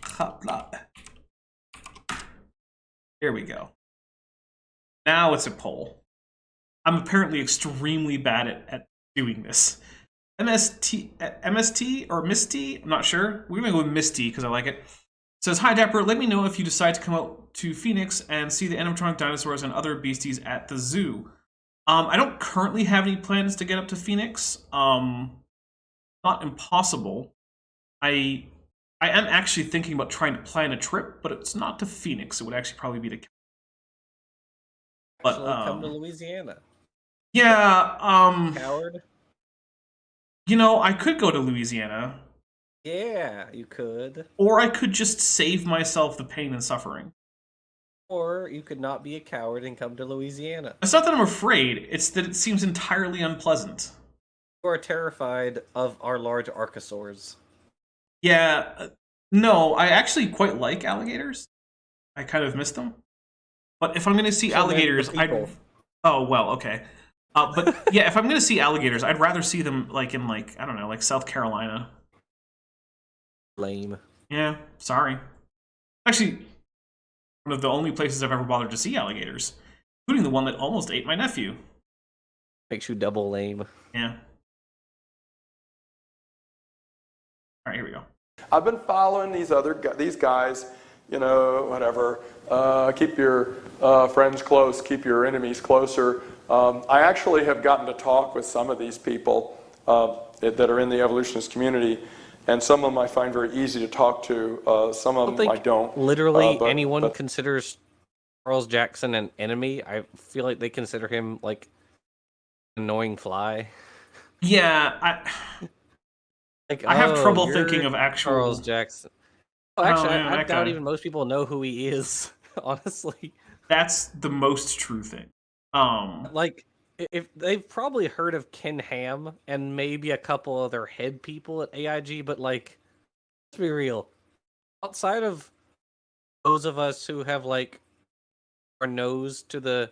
kapla? Here we go. Now it's a poll. I'm apparently extremely bad at doing this. MST or Misty? I'm not sure. We're gonna go with Misty because I like it. Says, hi Dapper, let me know if you decide to come out to Phoenix and see the animatronic dinosaurs and other beasties at the zoo. I don't currently have any plans to get up to Phoenix. Not impossible. I am actually thinking about trying to plan a trip, but it's not to Phoenix. It would actually probably be to... But come to Louisiana. Yeah, Coward. You know, I could go to Louisiana. Yeah, you could. Or I could just save myself the pain and suffering. Or you could not be a coward and come to Louisiana. It's not that I'm afraid, it's that it seems entirely unpleasant. You are terrified of our large archosaurs. Yeah, no, I actually quite like alligators. I kind of miss them. But if I'm going to see alligators, I'd... Oh, well, okay. But yeah, if I'm going to see alligators, I'd rather see them like in I don't know, like South Carolina. Lame. Yeah, sorry. Actually, one of the only places I've ever bothered to see alligators, including the one that almost ate my nephew. Makes you double lame. Yeah. All right, here we go. I've been following these guys, you know, whatever. Keep your friends close, keep your enemies closer. I actually have gotten to talk with some of these people that are in the evolutionist community, and some of them I find very easy to talk to. Some of them I don't. Literally anyone considers Charles Jackson an enemy. I feel like they consider him like an annoying fly. Yeah, I have trouble thinking of actual Charles Jackson. Oh, actually, yeah, I that doubt guy. even most people know who he is. Honestly, That's the most true thing. like if they've probably heard of Ken Ham and maybe a couple other head people at AIG, but like, let's be real. Outside of those of us who have like our nose to the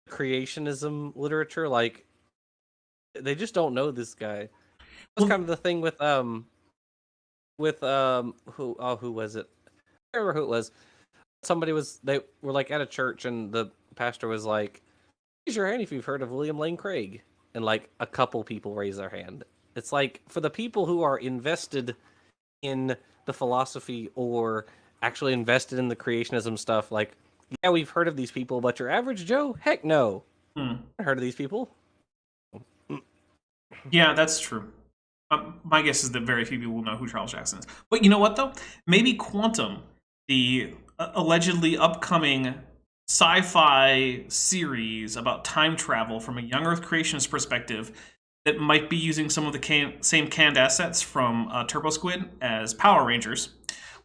creationism literature, like they just don't know this guy. That's kind of the thing with who was it? I don't remember who it was. They were like at a church and the pastor was like, raise your hand if you've heard of William Lane Craig. And like a couple people raise their hand. It's like for the people who are invested in the philosophy or actually invested in the creationism stuff, like, yeah, we've heard of these people, but your average Joe, heck no. I heard of these people. Yeah, that's true. My guess is that very few people will know who Charles Jackson is. But you know what, though? Maybe Quantum, the allegedly upcoming sci-fi series about time travel from a young Earth creationist perspective that might be using some of the same canned assets from Turbo Squid as Power Rangers,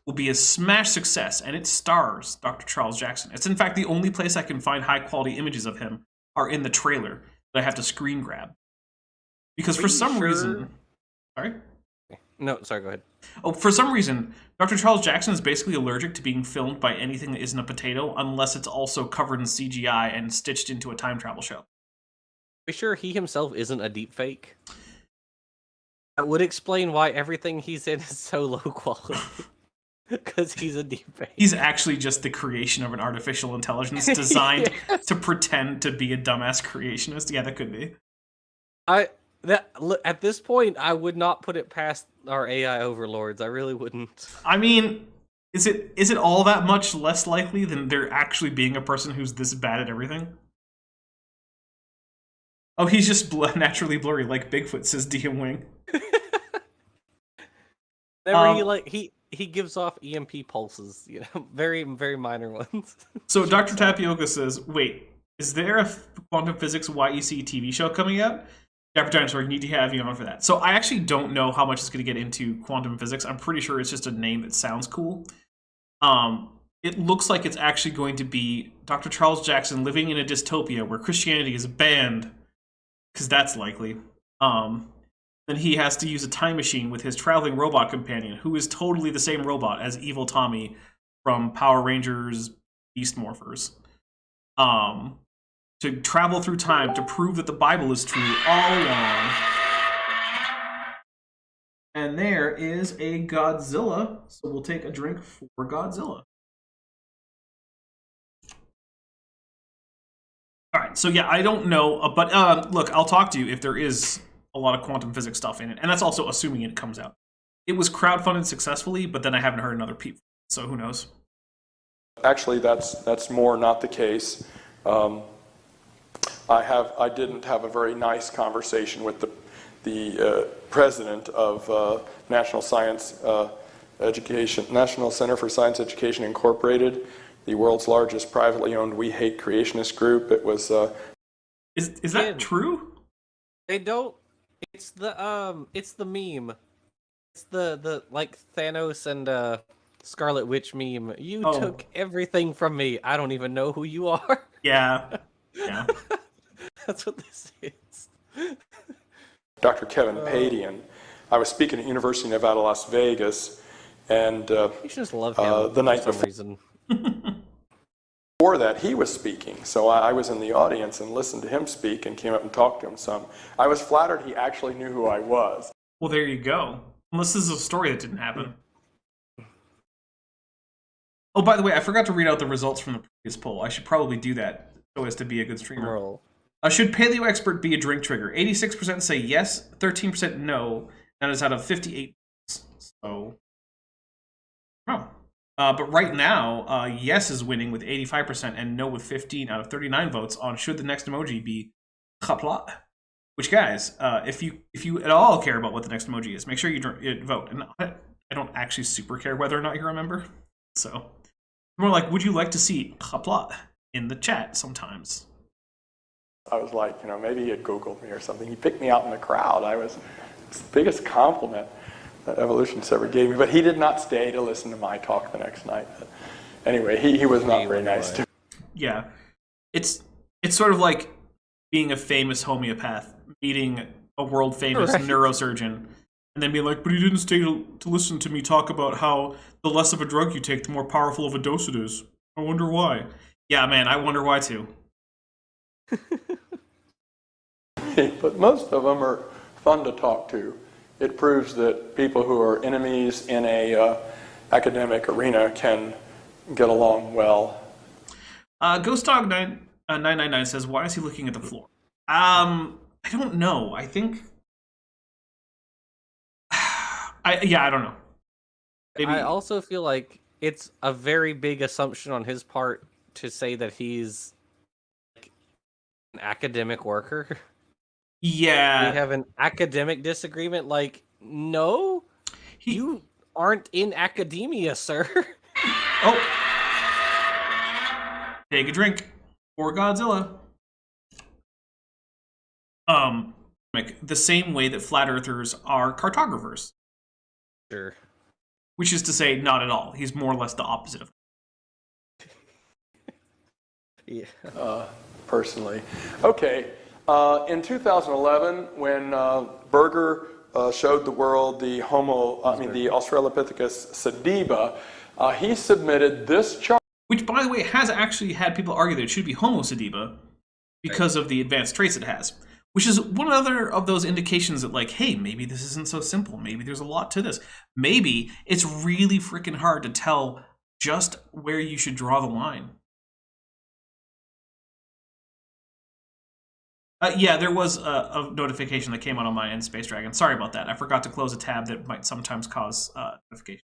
will be a smash success, and it stars Dr. Charles Jackson. It's in fact the only place I can find high-quality images of him are in the trailer that I have to screen grab. Because for some reason... Sorry? No, sorry, go ahead. Oh, for some reason, Dr. Charles Jackson is basically allergic to being filmed by anything that isn't a potato unless it's also covered in CGI and stitched into a time travel show. Are you sure he himself isn't a deepfake? That would explain why everything he's in is so low quality. Because he's a deepfake. He's actually just the creation of an artificial intelligence designed to pretend to be a dumbass creationist. Yeah, that could be. At this point, I would not put it past our AI overlords. I really wouldn't. I mean, is it all that much less likely than there actually being a person who's this bad at everything? Oh, he's just naturally blurry like Bigfoot, says DM Wing. He gives off EMP pulses, you know, very, very minor ones. So Dr. Tapioca says, wait, is there a quantum physics YEC TV show coming out? Dapper Dinosaur, need to have you on for that. So I actually don't know how much it's going to get into quantum physics. I'm pretty sure it's just a name that sounds cool. It looks like it's actually going to be Dr. Charles Jackson living in a dystopia where Christianity is banned, because that's likely. Then he has to use a time machine with his traveling robot companion, who is totally the same robot as Evil Tommy from Power Rangers Beast Morphers. To travel through time to prove that the Bible is true all along. And there is a Godzilla, so we'll take a drink for Godzilla. All right, so yeah, I don't know, but look, I'll talk to you if there is a lot of quantum physics stuff in it, and that's also assuming it comes out. It was crowdfunded successfully, but then I haven't heard another peep, so who knows? Actually, That's more not the case. I didn't have a very nice conversation with the president of National Center for Science Education Incorporated, the world's largest privately owned We Hate Creationist group. It was. Is that true? They don't. It's the meme. It's the like Thanos and Scarlet Witch meme. You Oh. took everything from me. I don't even know who you are. Yeah. Yeah. That's what this is. Dr. Kevin Padian. I was speaking at University of Nevada, Las Vegas, and You just love him the night for some before reason. that he was speaking. So I was in the audience and listened to him speak and came up and talked to him some. I was flattered he actually knew who I was. Well, there you go. Unless this is a story that didn't happen. Oh, by the way, I forgot to read out the results from the previous poll. I should probably do that so as to be a good streamer. Roll. Should paleo expert be a drink trigger? 86% say yes, 13% no. That is out of 58 votes. So, oh. But right now, yes is winning with 85% and no with 15 out of 39 votes on should the next emoji be kapla. Which, guys, if you at all care about what the next emoji is, make sure you vote. And I don't actually super care whether or not you remember. So, more like, would you like to see kapla in the chat sometimes? I was like, maybe he had Googled me or something. He picked me out in the crowd. It's the biggest compliment that Evolution's ever gave me. But he did not stay to listen to my talk the next night. But anyway, he was not very nice to me. Yeah. It's sort of like being a famous homeopath, meeting a world-famous neurosurgeon, and then being like, but he didn't stay to listen to me talk about how the less of a drug you take, the more powerful of a dose it is. I wonder why. Yeah, man, I wonder why too. But most of them are fun to talk to. It proves that people who are enemies in a academic arena can get along well. Ghost Dog 999 says, why is he looking at the floor? I don't know. I think I don't know. Maybe... I also feel like it's a very big assumption on his part to say that he's like an academic worker. Yeah. We have an academic disagreement. Like, no, you aren't in academia, sir. Oh. Take a drink. For Godzilla. Like the same way that flat earthers are cartographers. Sure. Which is to say, not at all. He's more or less the opposite of Yeah. Personally. Okay. In 2011, when Berger showed the world the the Australopithecus sediba, he submitted this chart. Which, by the way, has actually had people argue that it should be Homo sediba because of the advanced traits it has. Which is one other of those indications that, like, hey, maybe this isn't so simple. Maybe there's a lot to this. Maybe it's really freaking hard to tell just where you should draw the line. Yeah, there was a notification that came out on my end, Space Dragon. Sorry about that. I forgot to close a tab that might sometimes cause notification.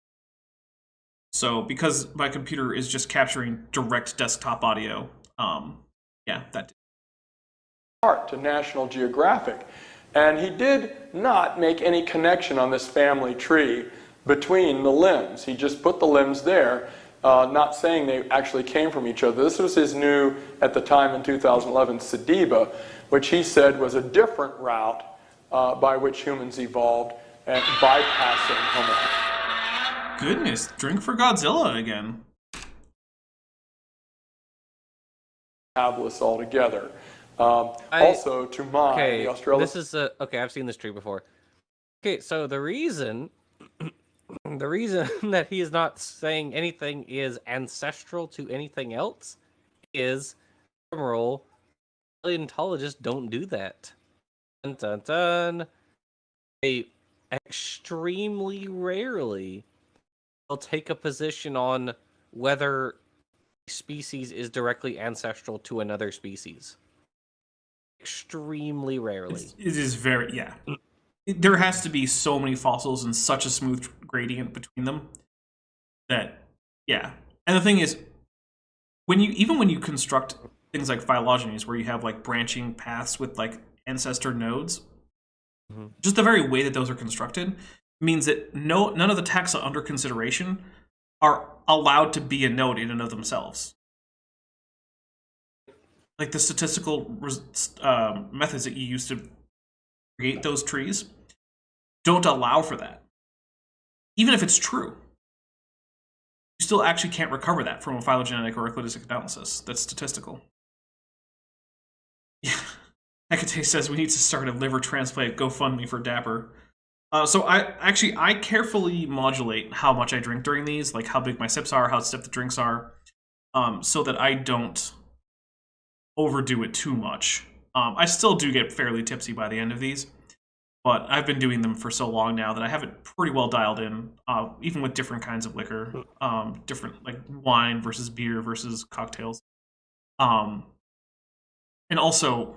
So, because my computer is just capturing direct desktop audio, yeah, that did. To National Geographic. And he did not make any connection on this family tree between the limbs. He just put the limbs there, not saying they actually came from each other. This was his new, at the time in 2011, sediba, which he said was a different route by which humans evolved and bypassing Homo. Goodness, drink for Godzilla again. Habilis altogether. Also, to mine, the Australian. This is okay. I've seen this tree before. Okay, so the reason that he is not saying anything is ancestral to anything else is, drumroll, paleontologists don't do that. Dun, dun, dun. They extremely rarely will take a position on whether a species is directly ancestral to another species. Extremely rarely. It is very, yeah. There has to be so many fossils and such a smooth gradient between them that, yeah. And the thing is, when you construct things like phylogenies, where you have like branching paths with like ancestor nodes, just the very way that those are constructed means that none of the taxa under consideration are allowed to be a node in and of themselves. Like the statistical methods that you use to create those trees don't allow for that. even if it's true, you still actually can't recover that from a phylogenetic or reclassification analysis. That's statistical. Yeah. Hecate says we need to start a liver transplant GoFundMe for Dapper. So I carefully modulate how much I drink during these, like how big my sips are, how stiff the drinks are, so that I don't overdo it too much. I still do get fairly tipsy by the end of these, but I've been doing them for so long now that I have it pretty well dialed in, even with different kinds of liquor, different like wine versus beer versus cocktails. And also,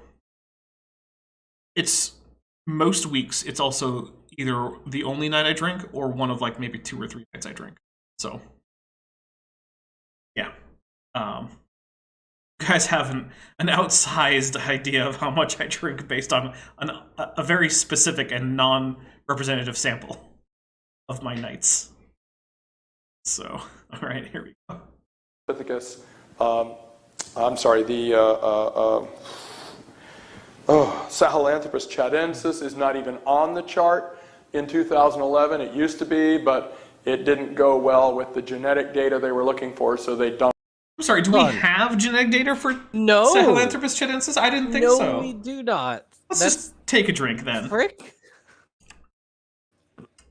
it's most weeks, it's also either the only night I drink or one of like maybe 2 or 3 nights I drink. So, yeah. You guys have an outsized idea of how much I drink based on a very specific and non-representative sample of my nights. So, all right, here we go. Pithecus, I'm sorry, the Sahelanthropus chadensis is not even on the chart in 2011. It used to be, but it didn't go well with the genetic data they were looking for, so they dumped. I'm sorry, do we have genetic data for No. Sahelanthropus chadensis? I didn't think so. No, we do not. Let's just take a drink then. Frick.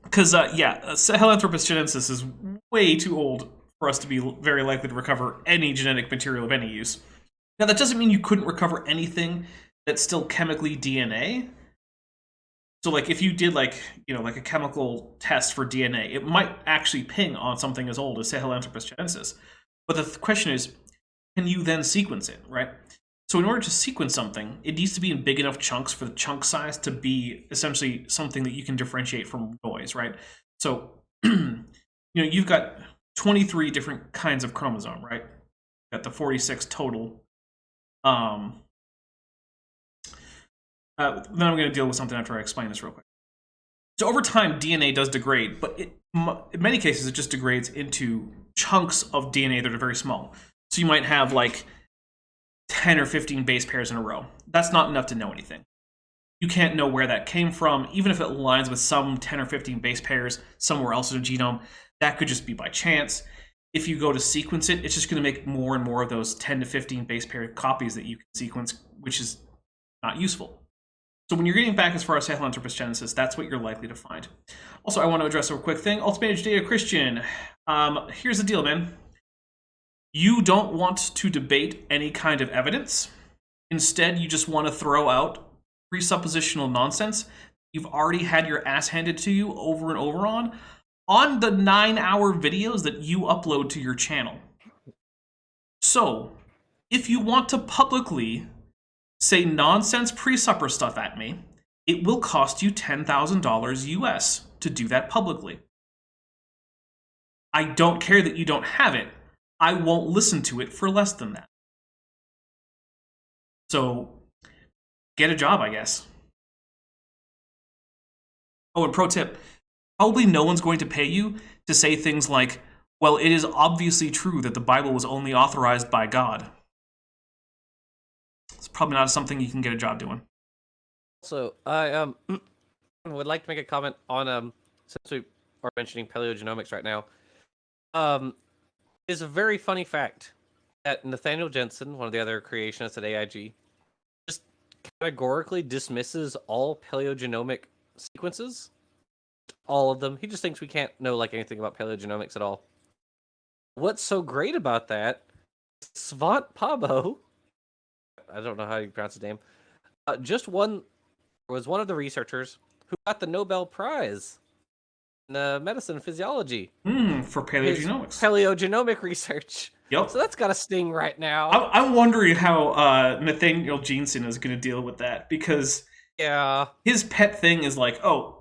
Because, Sahelanthropus chadensis is way too old for us to be very likely to recover any genetic material of any use. Now, that doesn't mean you couldn't recover anything that's still chemically DNA. So, like, if you did, like a chemical test for DNA, it might actually ping on something as old as Sahelanthropus chadensis. But the question is, can you then sequence it, right? So in order to sequence something, it needs to be in big enough chunks for the chunk size to be essentially something that you can differentiate from noise, right? So, you've got 23 different kinds of chromosome, right? You've got the 46 total. Then I'm going to deal with something after I explain this real quick. So over time, DNA does degrade, but in many cases, it just degrades into chunks of DNA that are very small. So you might have like 10 or 15 base pairs in a row. That's not enough to know anything. You can't know where that came from, even if it aligns with some 10 or 15 base pairs somewhere else in the genome. That could just be by chance. If you go to sequence it, it's just going to make more and more of those 10 to 15 base pair copies that you can sequence, which is not useful. So when you're getting back as far as Sahelanthropus chadensis, that's what you're likely to find. Also, I want to address a quick thing. Ultimate Judeo-Christian. Here's the deal, man. You don't want to debate any kind of evidence. Instead, you just want to throw out presuppositional nonsense you've already had your ass handed to you over and over on the 9-hour videos that you upload to your channel. So, if you want to publicly say nonsense pre-supper stuff at me, it will cost you $10,000 US to do that publicly. I don't care that you don't have it. I won't listen to it for less than that. So, get a job, I guess. Oh, and pro tip, probably no one's going to pay you to say things like, well, it is obviously true that the Bible was only authorized by God. It's probably not something you can get a job doing. So, I would like to make a comment on, since we are mentioning paleogenomics right now, is a very funny fact that Nathaniel Jensen, one of the other creationists at AIG, just categorically dismisses all paleogenomic sequences. All of them. He just thinks we can't know like anything about paleogenomics at all. What's so great about that? Svante Pääbo, I don't know how you pronounce his name, was one of the researchers who got the Nobel Prize in medicine and physiology. For paleogenomics. Paleogenomic research. Yep. So that's got a sting right now. I'm wondering how Nathaniel Jensen is going to deal with that, because his pet thing is like, oh,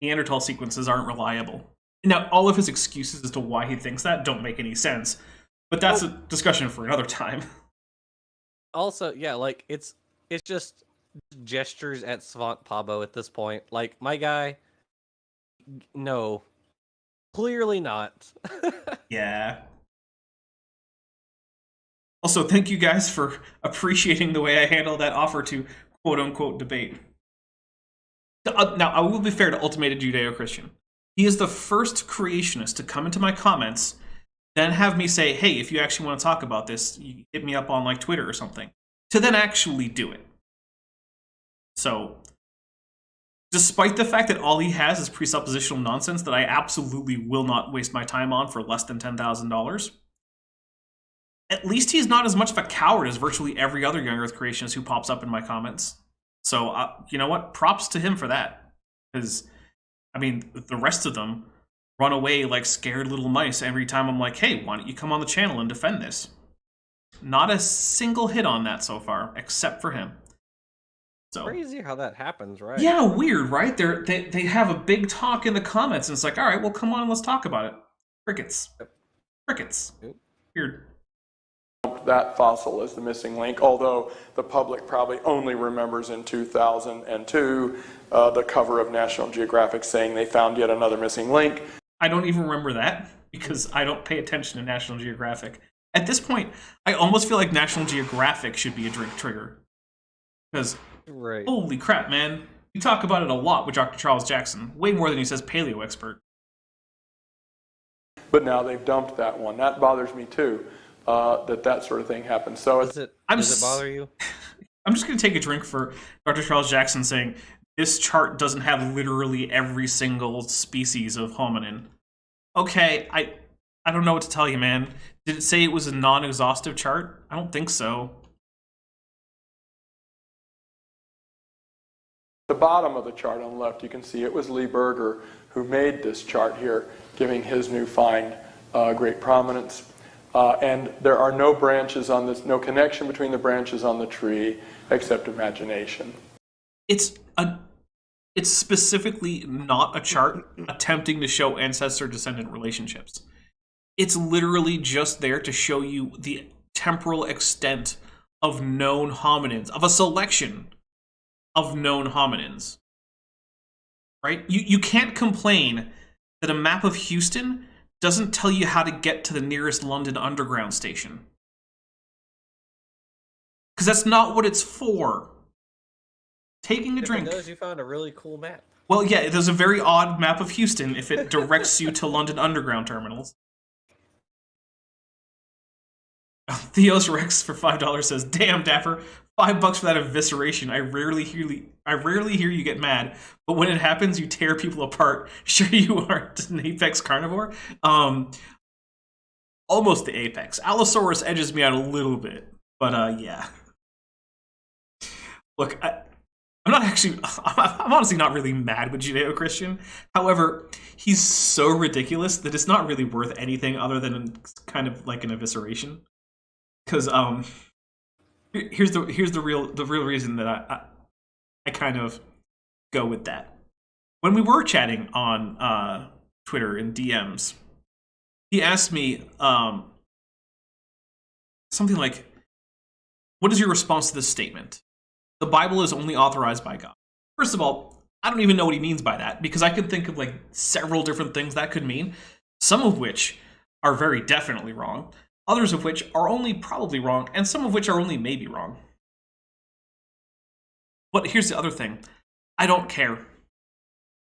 Neanderthal sequences aren't reliable. Now, all of his excuses as to why he thinks that don't make any sense, but that's a discussion for another time. Also, like it's just gestures at Svante Pääbo at this point. Like, my guy, no, clearly not. Yeah. Also, thank you guys for appreciating the way I handled that offer to quote-unquote debate. Now, I will be fair to Ultimated Judeo-Christian. He is the first creationist to come into my comments, then have me say, hey, if you actually want to talk about this, you hit me up on like Twitter or something, to then actually do it. So, despite the fact that all he has is presuppositional nonsense that I absolutely will not waste my time on for less than $10,000, at least he's not as much of a coward as virtually every other young Earth creationist who pops up in my comments. So, you know what? Props to him for that. Because, I mean, the rest of them run away like scared little mice every time I'm like, hey, why don't you come on the channel and defend this? Not a single hit on that so far, except for him. So Crazy how that happens, right? yeah, weird, right? They have a big talk in the comments, and it's like, all right, well, come on, let's talk about it. Crickets. Crickets. Weird. That fossil is the missing link, although the public probably only remembers in 2002 the cover of National Geographic saying they found yet another missing link. I don't even remember that because I don't pay attention to National Geographic. At this point, I almost feel like National Geographic should be a drink trigger. Because, holy crap, man. You talk about it a lot with Dr. Charles Jackson. Way more than he says paleo expert. But now they've dumped that one. That bothers me too, that sort of thing happens. So Does it bother you? I'm just going to take a drink for Dr. Charles Jackson saying, this chart doesn't have literally every single species of hominin. Okay, I don't know what to tell you, man. Did it say it was a non-exhaustive chart? I don't think so. the bottom of the chart on the left, you can see it was Lee Berger who made this chart here, giving his new find great prominence. And there are no branches on this, no connection between the branches on the tree except imagination. It's specifically not a chart attempting to show ancestor-descendant relationships. It's literally just there to show you the temporal extent of known hominins, of a selection of known hominins. Right? You can't complain that a map of Houston doesn't tell you how to get to the nearest London Underground station. Because that's not what it's for. Taking a drink. If it does, you found a really cool map. Well, yeah, there's a very odd map of Houston if it directs you to London Underground terminals. Theos Rex for $5 says, "Damn, Dapper, $5 for that evisceration. I rarely hear you get mad, but when it happens, you tear people apart. Sure you aren't an apex carnivore." Almost the apex. Allosaurus edges me out a little bit, but yeah. Look, I'm honestly not really mad with Judeo-Christian. However, he's so ridiculous that it's not really worth anything other than kind of like an evisceration. Because here's the real reason that I kind of go with that. When we were chatting on Twitter in DMs, he asked me something like, "What is your response to this statement? The Bible is only authorized by God." First of all, I don't even know what he means by that, because I could think of like several different things that could mean, some of which are very definitely wrong, others of which are only probably wrong, and some of which are only maybe wrong. But here's the other thing. I don't care.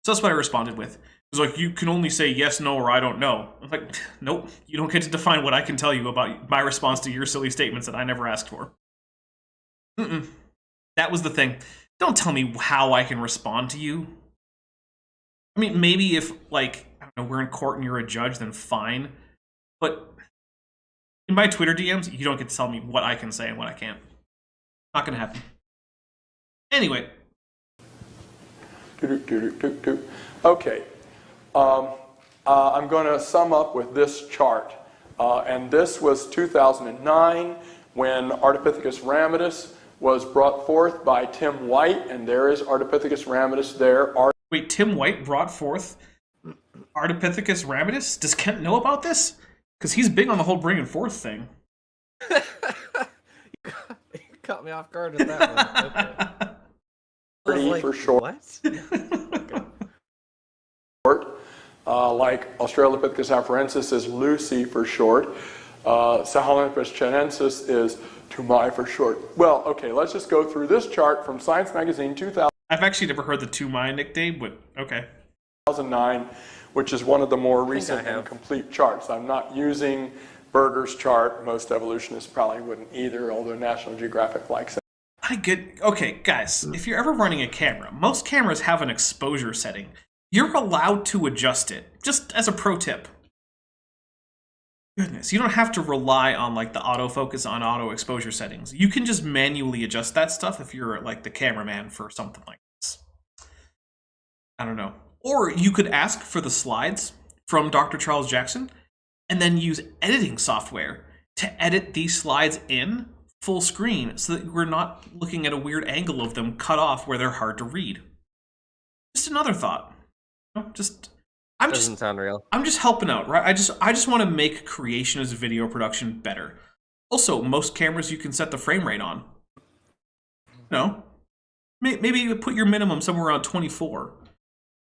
So that's what I responded with. It was like, you can only say yes, no, or I don't know. I'm like, nope, you don't get to define what I can tell you about my response to your silly statements that I never asked for. That was the thing. Don't tell me how I can respond to you. I mean, maybe if, like, I don't know, we're in court and you're a judge, then fine. But in my Twitter DMs, you don't get to tell me what I can say and what I can't. Not gonna happen. Anyway. Okay. I'm going to sum up with this chart. And this was 2009 when Ardipithecus ramidus was brought forth by Tim White, and there is Ardipithecus ramidus there. Wait, Tim White brought forth Ardipithecus ramidus? Does Kent know about this? Because he's big on the whole bringing forth thing. You caught me off guard with that one. Okay. Like, for short. What? Like Australopithecus afarensis is Lucy for short. Sahelanthropus chinensis is Toomai for short. Well, okay, let's just go through this chart from Science Magazine 2000. I've actually never heard the Toomai nickname, but okay. 2009, which is one of the more recent have. and complete charts. I'm not using Berger's chart. Most evolutionists probably wouldn't either, although National Geographic likes it. Okay, guys, if you're ever running a camera, most cameras have an exposure setting. You're allowed to adjust it, just as a pro tip. Goodness, you don't have to rely on like the autofocus on auto exposure settings. You can just manually adjust that stuff if you're like the cameraman for something like this. I don't know. Or you could ask for the slides from Dr. Charles Jackson and then use editing software to edit these slides in full screen so that we're not looking at a weird angle of them cut off where they're hard to read. Just another thought. Doesn't sound real. I'm just helping out, right? I just want to make creationist video production better. Also, most cameras you can set the frame rate on. No. Maybe put your minimum somewhere around 24.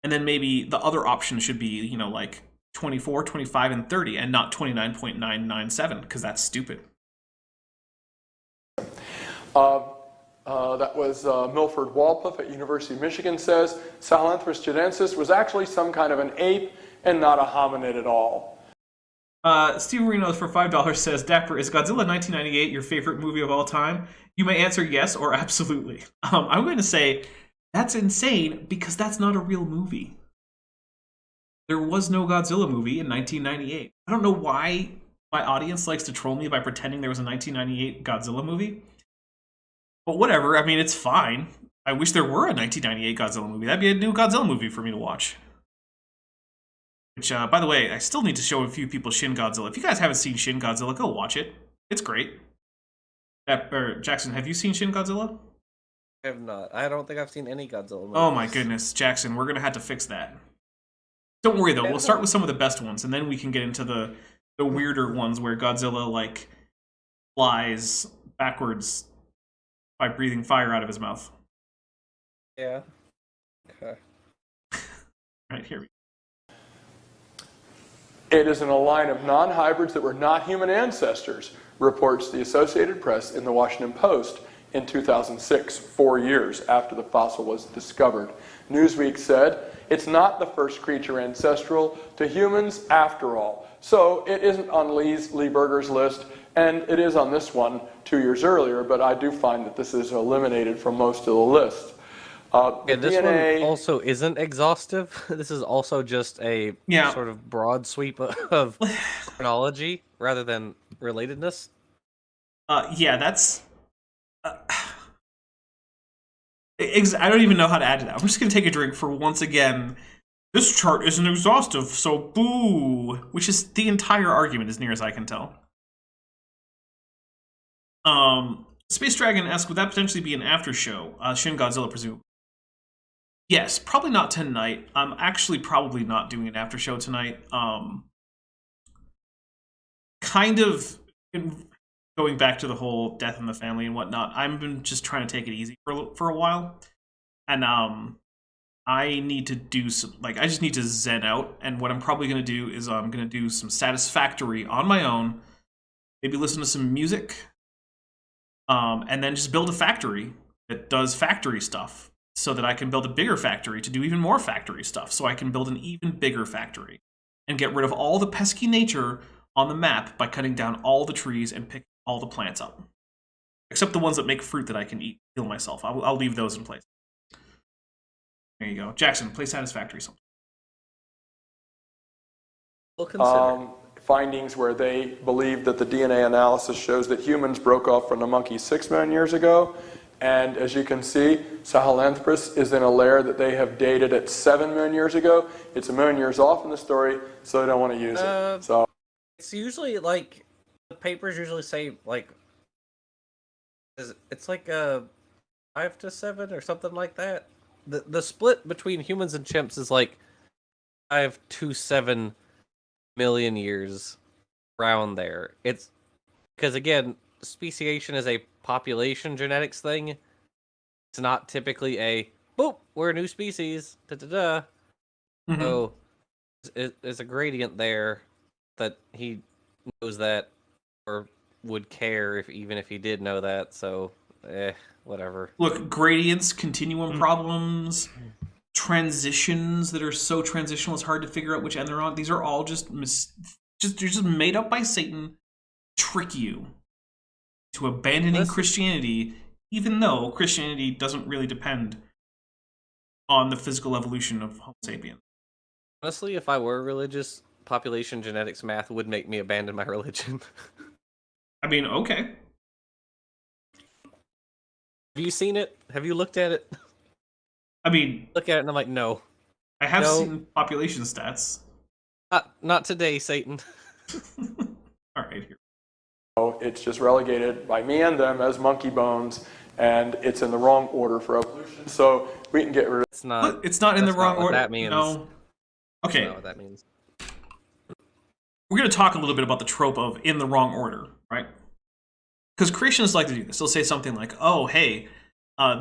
And then maybe the other option should be, you know, like 24, 25, and 30, and not 29.997, because that's stupid. That was Milford Walpuff at University of Michigan says Sahelanthropus giganensis was actually some kind of an ape and not a hominid at all. Steve Marino for $5 says, Dapper, is Godzilla 1998 your favorite movie of all time? You may answer yes or absolutely. I'm going to say that's insane because that's not a real movie. There was no Godzilla movie in 1998. I don't know why my audience likes to troll me by pretending there was a 1998 Godzilla movie. But whatever, I mean, it's fine. I wish there were a 1998 Godzilla movie. That'd be a new Godzilla movie for me to watch. Which, by the way, I still need to show a few people Shin Godzilla. If you guys haven't seen Shin Godzilla, go watch it. It's great. Jackson, have you seen Shin Godzilla? I have not. I don't think I've seen any Godzilla movies. Oh my goodness, Jackson, we're going to have to fix that. Don't worry, though. We'll start with some of the best ones, and then we can get into the weirder ones where Godzilla, like, flies backwards by breathing fire out of his mouth. Yeah. Okay. Right, here we go. It is in a line of non-hybrids that were not human ancestors, reports the Associated Press in the Washington Post in 2006, 4 years after the fossil was discovered. Newsweek said, it's not the first creature ancestral to humans after all. So it isn't on Lee Berger's list, and it is on this one 2 years earlier, but I do find that this is eliminated from most of the list. This DNA... one also isn't exhaustive. This is also just a sort of broad sweep of chronology rather than relatedness. That's... I don't even know how to add to that. I'm just going to take a drink for once again. This chart isn't exhaustive, so boo! Which is the entire argument, as near as I can tell. Space Dragon asks, would that potentially be an after show? Shin Godzilla, presumably. Yes, probably not tonight. I'm actually probably not doing an after show tonight. Kind of going back to the whole death in the family and whatnot. I've been just trying to take it easy for a while, and I need to do some, like, I just need to zen out. And what I'm probably going to do is I'm going to do some Satisfactory on my own. Maybe listen to some music, and then just build a factory that does factory stuff, so that I can build a bigger factory to do even more factory stuff, so I can build an even bigger factory and get rid of all the pesky nature on the map by cutting down all the trees and picking all the plants up. Except the ones that make fruit that I can eat, heal myself. I'll leave those in place. There you go. Jackson, play Satisfactory sometime. We'll consider. Findings where they believe that the DNA analysis shows that humans broke off from the monkeys 6 million years ago. And as you can see, Sahelanthropus is in a layer that they have dated at 7 million years ago. It's 1 million years off in the story, so they don't want to use it. So it's usually like, the papers usually say like, it's like 5 to 7 or something like that. The split between humans and chimps is like 5 to 7 million years around there. It's because, again, speciation is a population genetics thing. It's not typically a boop, we're a new species. Mm-hmm. So there's a gradient there that he knows that, or would care even if he did know that. So whatever. Look, gradients, continuum problems, transitions that are so transitional it's hard to figure out which end they're on. These are all just made up by Satan to trick you to abandoning Christianity, even though Christianity doesn't really depend on the physical evolution of Homo sapiens. Honestly, if I were religious, population genetics math would make me abandon my religion. I mean, okay. Have you seen it? Have you looked at it? I mean, Look at it and I'm like, no. I have seen population stats. Not today, Satan. All right, here. It's just relegated by me and them as monkey bones, and it's in the wrong order for evolution. So we can get rid of It's not. It's not in the wrong order. That means. No. Okay. That's not what that means. We're going to talk a little bit about the trope of in the wrong order, right? Because creationists like to do this. They'll say something like, "Oh, hey,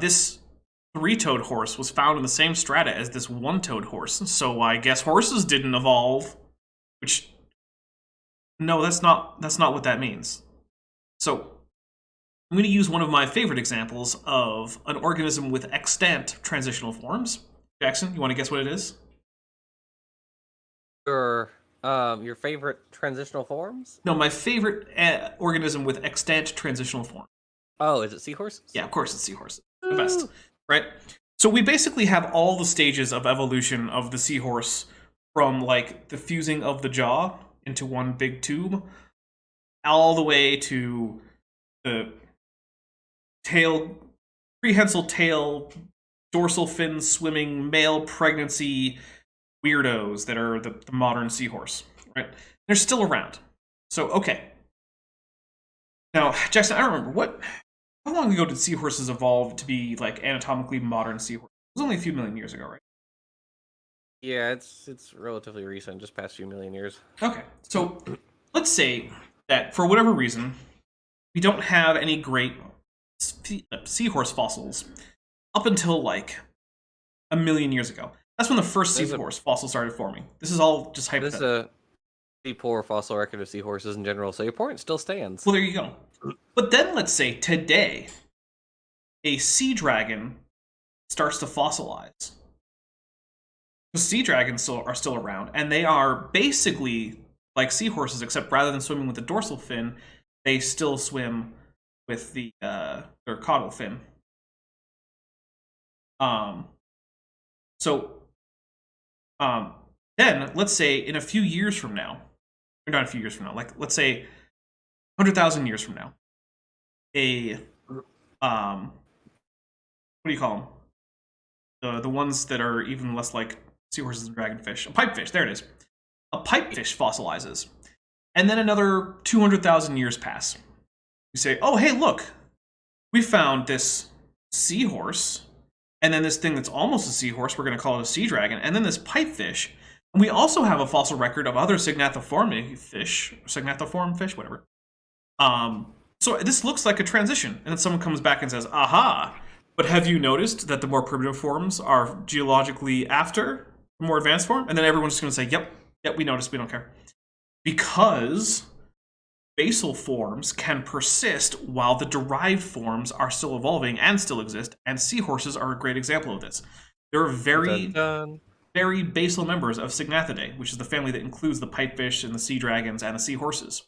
this three-toed horse was found in the same strata as this one-toed horse, so I guess horses didn't evolve." Which, no, that's not what that means. So, I'm going to use one of my favorite examples of an organism with extant transitional forms. Jackson, you want to guess what it is? Your favorite transitional forms? No, my favorite organism with extant transitional form. Oh, is it seahorses? Yeah, of course it's seahorses. The best, right? So we basically have all the stages of evolution of the seahorse, from like the fusing of the jaw into one big tube, all the way to the tail, prehensile tail, dorsal fin swimming male pregnancy weirdos that are the modern seahorse, right? They're still around. So, okay. Now, Jackson, I don't remember how long ago did seahorses evolve to be like anatomically modern seahorses? It was only a few million years ago, right? Yeah, it's relatively recent, just past few million years. Okay, so let's say that for whatever reason, we don't have any great seahorse fossils up until like a million years ago. That's when the first seahorse fossil started forming. This is all just hypothetical. This is a pretty poor fossil record of seahorses in general, so your point still stands. Well, there you go. But then let's say today, a sea dragon starts to fossilize. The sea dragons are still around, and they are basically like seahorses, except rather than swimming with the dorsal fin, they still swim with their caudal fin. Then let's say in a few years from now, or not a few years from now, like let's say 100,000 years from now, what do you call them? The ones that are even less like seahorses and dragonfish. A pipefish, there it is. A pipefish fossilizes. And then another 200,000 years pass. You say, oh, hey, look, we found this seahorse, and then this thing that's almost a seahorse, we're going to call it a sea dragon, and then this pipefish. And we also have a fossil record of other signathiform fish, whatever. So this looks like a transition. And then someone comes back and says, aha, but have you noticed that the more primitive forms are geologically after the more advanced form? And then everyone's just going to say, yep, we noticed, we don't care. Because basal forms can persist while the derived forms are still evolving and still exist, and seahorses are a great example of this. They're very basal members of Signathidae, which is the family that includes the pipefish and the sea dragons and the seahorses.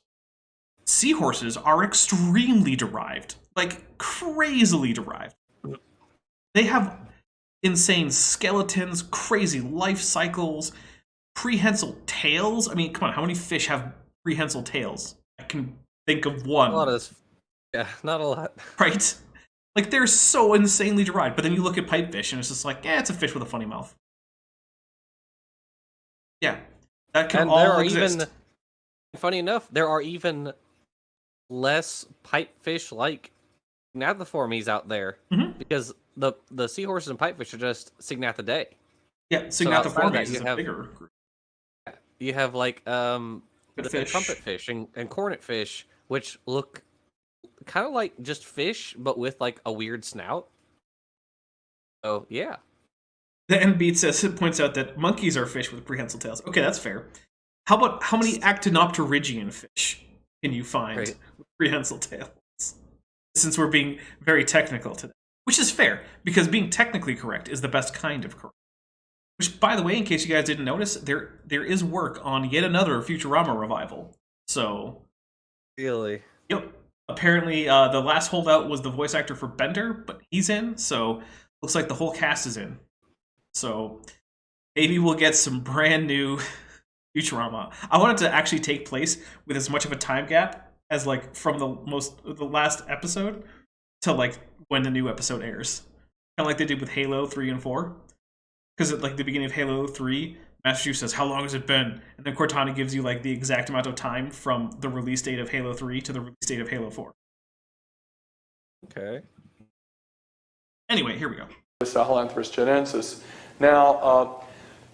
Seahorses are extremely derived, like crazily derived. They have insane skeletons, crazy life cycles, prehensile tails. I mean, come on, how many fish have prehensile tails? I can think of one. Not a lot. Right? Like, they're so insanely derived. But then you look at pipefish, and it's just like, it's a fish with a funny mouth. Yeah, that can all exist. Funny enough, there are even less pipefish like Signathiformes out there, because the seahorses and pipefish are just Signathidae. Yeah, Signathiformes is a bigger group. You have like the fish. trumpet fish and cornet fish, which look kind of like just fish, but with like a weird snout. So yeah. The NBeat points out that monkeys are fish with prehensile tails. Okay, that's fair. How about how many actinopterygian fish can you find with prehensile tails? Since we're being very technical today. Which is fair, because being technically correct is the best kind of correct. Which, by the way, in case you guys didn't notice, there is work on yet another Futurama revival. So, Really? yep. Apparently, the last holdout was the voice actor for Bender, but he's in. So, looks like the whole cast is in. So, maybe we'll get some brand new Futurama. I want it to actually take place with as much of a time gap as like from the last episode to like when the new episode airs, kind of like they did with Halo 3 and 4. Because at like the beginning of Halo 3, Master Chief says, "How long has it been?" And then Cortana gives you like the exact amount of time from the release date of Halo 3 to the release date of Halo 4. Okay. Anyway, here we go. Sahelanthropus chinensis. Now,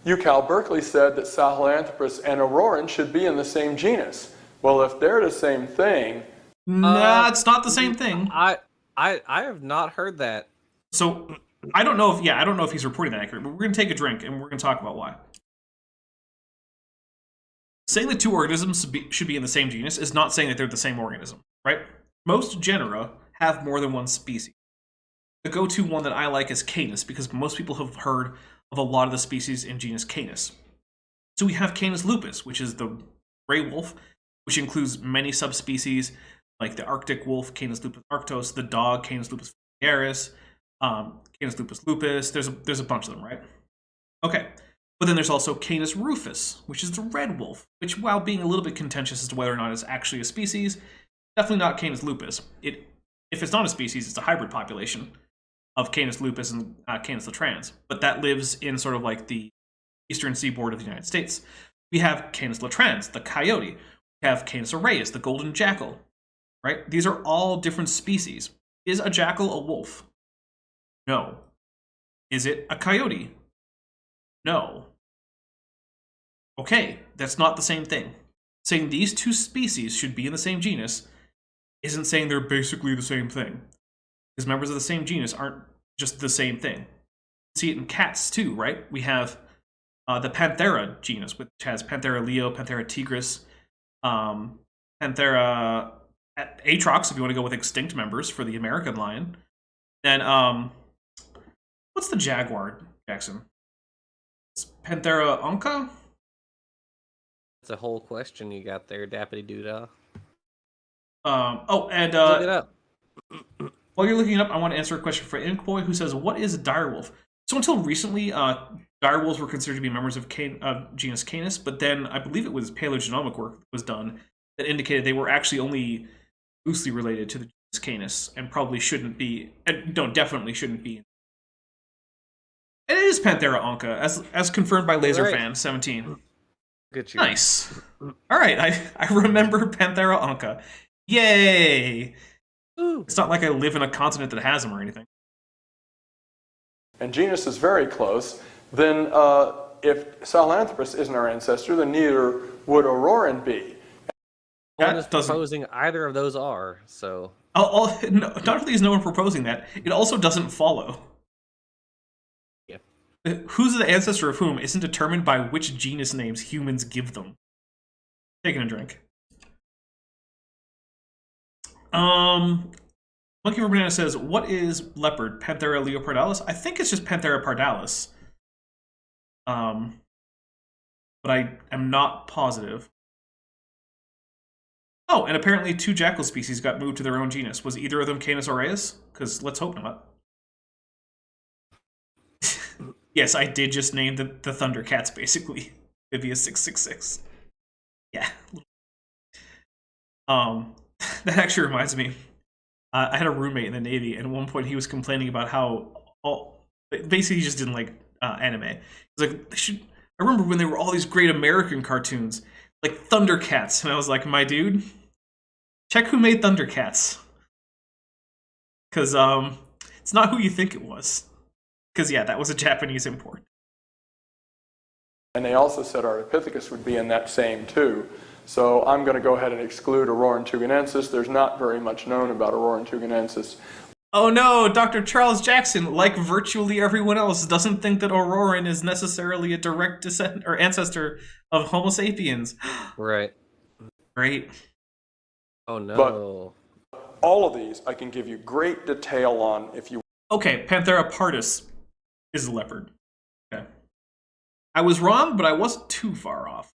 UCal Berkeley said that Sahelanthropus and Auroran should be in the same genus. Well, if they're the same thing... Nah, it's not the same thing. I have not heard that. So, I don't know if he's reporting that accurately, but we're going to take a drink and we're going to talk about why. Saying that two organisms should be in the same genus is not saying that they're the same organism, right? Most genera have more than one species. The go-to one that I like is Canis, because most people have heard of a lot of the species in genus Canis. So we have Canis lupus, which is the gray wolf, which includes many subspecies, like the Arctic wolf, Canis lupus arctos, the dog, Canis lupus familiaris, Canis lupus lupus. There's a bunch of them, right? Okay. But then there's also Canis rufus, which is the red wolf, which, while being a little bit contentious as to whether or not it's actually a species, definitely not Canis lupus. If it's not a species, it's a hybrid population of Canis lupus and Canis latrans, but that lives in sort of like the eastern seaboard of the United States. We have Canis latrans, the coyote. We have Canis aureus, the golden jackal, right? These are all different species. Is a jackal a wolf? No. Is it a coyote? No. Okay, that's not the same thing. Saying these two species should be in the same genus isn't saying they're basically the same thing. Because members of the same genus aren't just the same thing. See it in cats too, right? We have the Panthera genus, which has Panthera leo, Panthera tigris, Panthera atrox, if you want to go with extinct members for the American lion. Then, what's the jaguar, Jackson? It's Panthera onca? That's a whole question you got there, Dappity Doodah. And Look it up. while you're looking it up, I want to answer a question for Inkboy, who says, "What is a direwolf?" So until recently, direwolves were considered to be members of genus Canis, but then I believe it was paleogenomic work that was done that indicated they were actually only loosely related to the genus Canis and probably shouldn't be, and no, definitely shouldn't be. And it is Panthera onca, as confirmed by LaserFan17. Good choice. Nice. All right, I remember Panthera onca. Yay! Ooh. It's not like I live in a continent that has them or anything. And genus is very close, then if Sahelanthropus isn't our ancestor, then neither would Auroran be. No one is proposing either of those are, so... Not only is no one proposing that, it also doesn't follow. Yeah. Who's the ancestor of whom isn't determined by which genus names humans give them. Taking a drink. Monkey for Banana says, "What is leopard? Panthera leopardalis?" I think it's just Panthera pardalis. But I am not positive. Oh, and apparently 2 jackal species got moved to their own genus. Was either of them Canis aureus? Because let's hope not. Yes, I did just name the Thundercats, basically. Vivia 666. Yeah. That actually reminds me. I had a roommate in the Navy, and at one point he was complaining about how basically he just didn't like anime. He's like, I remember when there were all these great American cartoons, like Thundercats, and I was like, my dude, check who made Thundercats, because it's not who you think it was. Because yeah, that was a Japanese import. And they also said Ardipithecus would be in that same too. So I'm going to go ahead and exclude Auroran tugenensis. There's not very much known about Auroran tugenensis. Oh no, Dr. Charles Jackson, like virtually everyone else, doesn't think that Auroran is necessarily a direct descendant or ancestor of Homo sapiens. Right. Great. Oh no. But all of these I can give you great detail on if you... Okay, Panthera pardus is a leopard. Okay. I was wrong, but I wasn't too far off.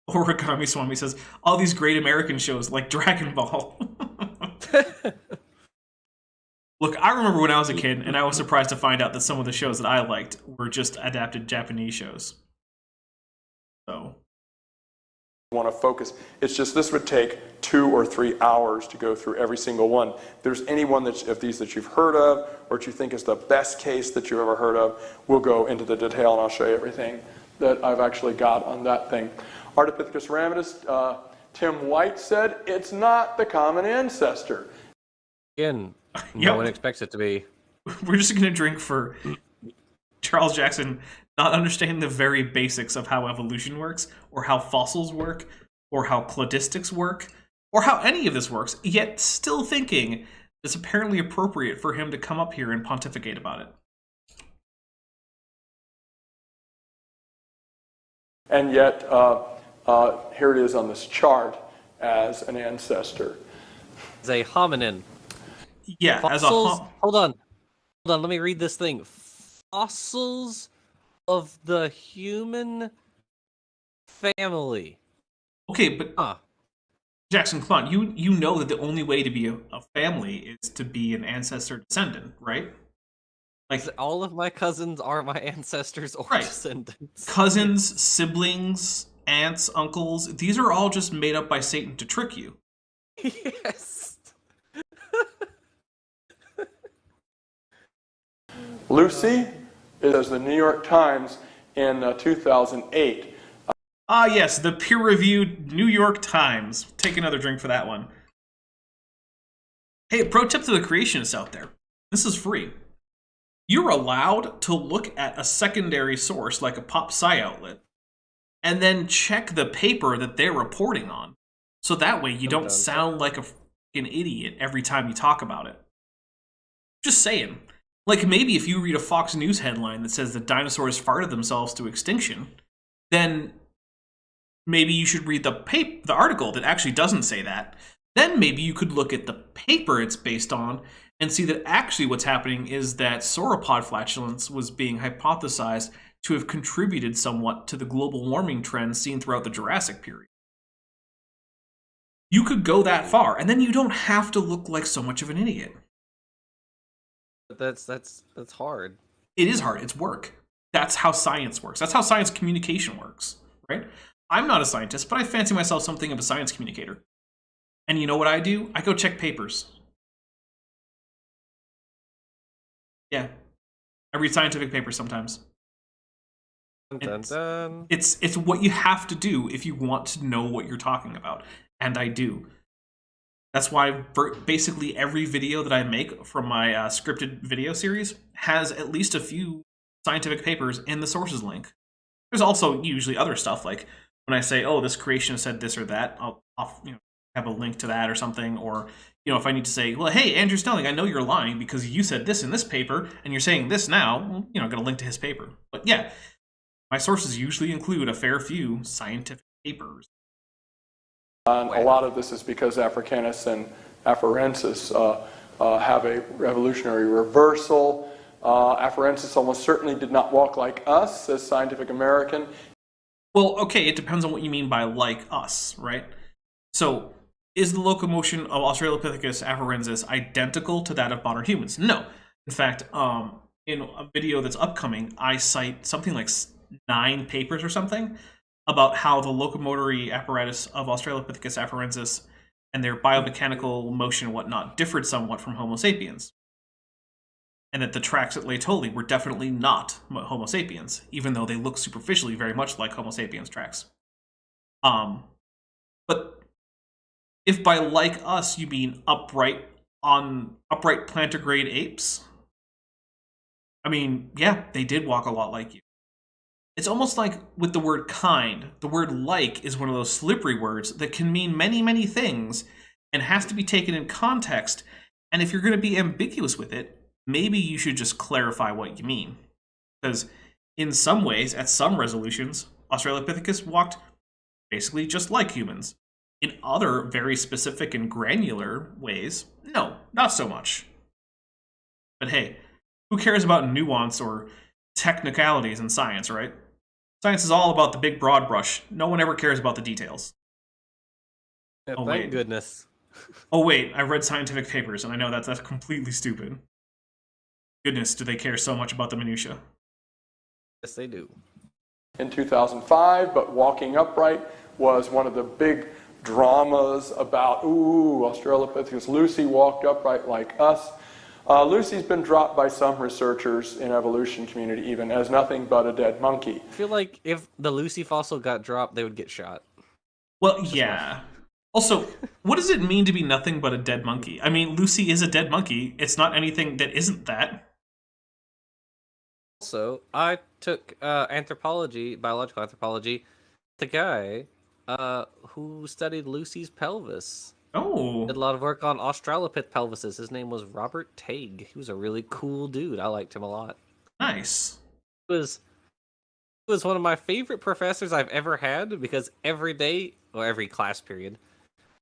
Origami Swami says, all these great American shows like Dragon Ball. Look, I remember when I was a kid, and I was surprised to find out that some of the shows that I liked were just adapted Japanese shows. So, want to focus. It's just this would take 2 or 3 hours to go through every single one. If there's any one of these that you've heard of, or that you think is the best case that you've ever heard of, we'll go into the detail, and I'll show you everything that I've actually got on that thing. Ardipithecus ramidus, Tim White said, it's not the common ancestor. Again, no one expects it to be. We're just going to drink for Charles Jackson not understanding the very basics of how evolution works, or how fossils work, or how cladistics work, or how any of this works, yet still thinking it's apparently appropriate for him to come up here and pontificate about it. And yet, here it is on this chart as an ancestor. It's a hominin. Yeah, Fossils, hold on, let me read this thing. Fossils of the human family. Okay, but Jackson, come on, you know that the only way to be a family is to be an ancestor descendant, right? Like, all of my cousins are my ancestors or descendants. Cousins, siblings, aunts, uncles, these are all just made up by Satan to trick you. Yes. Lucy is the New York Times in 2008. Ah, yes, the peer-reviewed New York Times. Take another drink for that one. Hey, pro tip to the creationists out there. This is free. You're allowed to look at a secondary source like a pop sci outlet and then check the paper that they're reporting on. So that way you don't sound like a fucking idiot every time you talk about it. Just saying. Like, maybe if you read a Fox News headline that says that dinosaurs farted themselves to extinction, then maybe you should read the article that actually doesn't say that. Then maybe you could look at the paper it's based on and see that actually what's happening is that sauropod flatulence was being hypothesized to have contributed somewhat to the global warming trends seen throughout the Jurassic period. You could go that far, and then you don't have to look like so much of an idiot. But that's hard. It is hard. It's work. That's how science works. That's how science communication works, right? I'm not a scientist, but I fancy myself something of a science communicator. And you know what I do? I go check papers. Yeah. I read scientific papers sometimes. Dun, dun. It's what you have to do if you want to know what you're talking about. And I do. That's why basically every video that I make from my scripted video series has at least a few scientific papers in the sources link. There's also usually other stuff, like when I say, oh, this creationist said this or that, I'll have a link to that or something. Or, if I need to say, well, hey, Andrew Snelling, I know you're lying because you said this in this paper and you're saying this now, I'm going to link to his paper. But yeah, my sources usually include a fair few scientific papers. And a lot of this is because Africanus and Afarensis have a revolutionary reversal. Afarensis almost certainly did not walk like us as Scientific American. Well, okay, it depends on what you mean by like us, right? So, is the locomotion of Australopithecus afarensis identical to that of modern humans? No. In fact, in a video that's upcoming, I cite something like 9 papers or something about how the locomotory apparatus of Australopithecus afarensis and their biomechanical motion and whatnot differed somewhat from Homo sapiens. And that the tracks at Laetoli were definitely not Homo sapiens, even though they look superficially very much like Homo sapiens tracks. But if by like us you mean upright plantigrade apes, I mean, yeah, they did walk a lot like you. It's almost like with the word kind. The word like is one of those slippery words that can mean many, many things and has to be taken in context. And if you're going to be ambiguous with it, maybe you should just clarify what you mean. Because in some ways, at some resolutions, Australopithecus walked basically just like humans. In other very specific and granular ways, no, not so much. But hey, who cares about nuance or technicalities in science, right? Science is all about the big broad brush. No one ever cares about the details. Yeah, Oh, thank wait. goodness. Oh wait, I read scientific papers, and I know that's completely stupid. Goodness, do they care so much about the minutia? Yes, they do. In 2005, but walking upright was one of the big dramas about, Australopithecus. Lucy walked upright like us. Lucy's been dropped by some researchers in evolution community even as nothing but a dead monkey. I feel like if the Lucy fossil got dropped, they would get shot. Well, yeah. Also, what does it mean to be nothing but a dead monkey? I mean, Lucy is a dead monkey. It's not anything that isn't that. Also, I took anthropology, biological anthropology, the guy who studied Lucy's pelvis. Oh. Did a lot of work on Australopith pelvises. His name was Robert Tague. He was a really cool dude. I liked him a lot. Nice. He was one of my favorite professors I've ever had because every day, or every class period,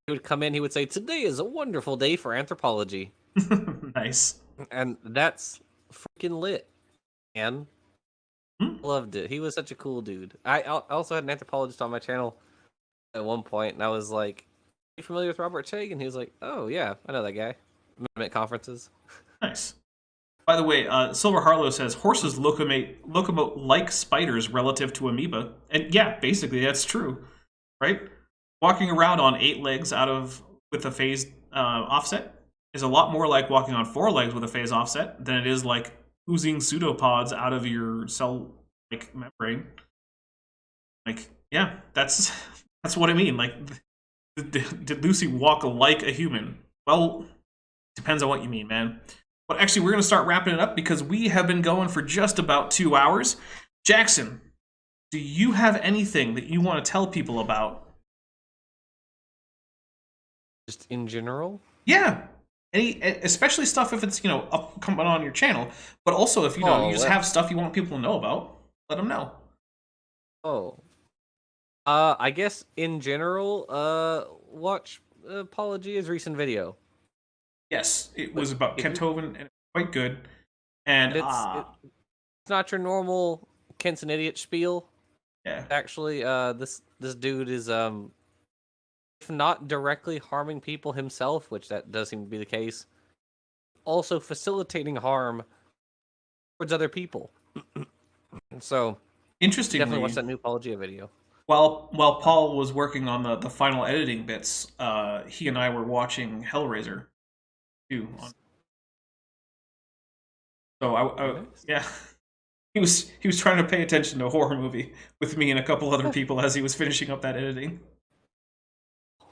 he would come in, he would say, "Today is a wonderful day for anthropology." Nice. And that's freaking lit. And loved it. He was such a cool dude. I also had an anthropologist on my channel at one point, and I was like, "Are you familiar with Robert Tague?" And he was like, "Oh yeah, I know that guy. Met him at conferences." Nice. By the way, Silver Harlow says horses locomote like spiders relative to amoeba, and yeah, basically that's true, right? Walking around on 8 legs with a phased offset is a lot more like walking on 4 legs with a phase offset than it is like oozing pseudopods out of your cell-like membrane. Like, yeah, that's what I mean. Like, did Lucy walk like a human? Well, depends on what you mean, man. But actually, we're going to start wrapping it up because we have been going for just about 2 hours. Jackson, do you have anything that you want to tell people about? Just in general? Yeah. Especially stuff if it's, up coming on your channel, but also if, you just have stuff you want people to know about, let them know. I guess in general, watch Apologia's recent video. Yes, it was about Kenthoven, and it's quite good. And it's not your normal Kent's an idiot spiel. Yeah. Actually, this dude is if not directly harming people himself, which that does seem to be the case, also facilitating harm towards other people. So, interestingly, definitely watch that new Apologia video. While Paul was working on the final editing bits, he and I were watching Hellraiser too. So yeah, he was trying to pay attention to a horror movie with me and a couple other people as he was finishing up that editing.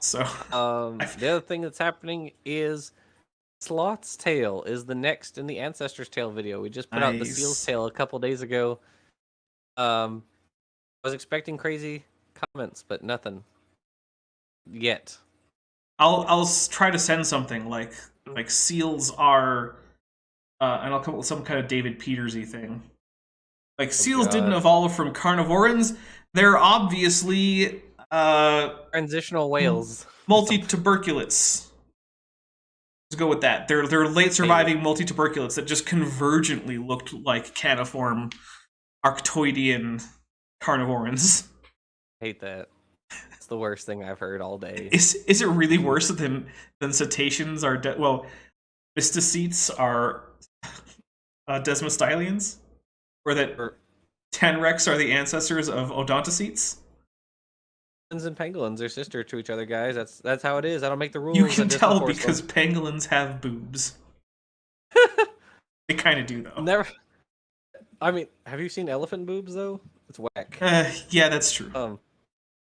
So the other thing that's happening is Sloth's Tail is the next in the Ancestor's Tale video. We just put out the Seal's Tail a couple days ago. I was expecting crazy comments, but nothing yet. I'll try to send something like seals are, and I'll come up with some kind of David Petersy thing. Like seals didn't evolve from carnivorans; they're obviously transitional whales, multi-tuberculates. Let's go with that. They're late surviving multi-tuberculates that just convergently looked like caniform Arctoidean carnivorans. I hate that. It's the worst thing I've heard all day. Is it really worse than cetaceans are? Well, mysticetes are desmostylians, or that Tenrex are the ancestors of odontocetes. Penguins and pangolins are sister to each other, guys. That's how it is. I don't make the rules. You can tell because pangolins have boobs. They kind of do, though. Never. I mean, have you seen elephant boobs though? It's whack. Yeah, that's true.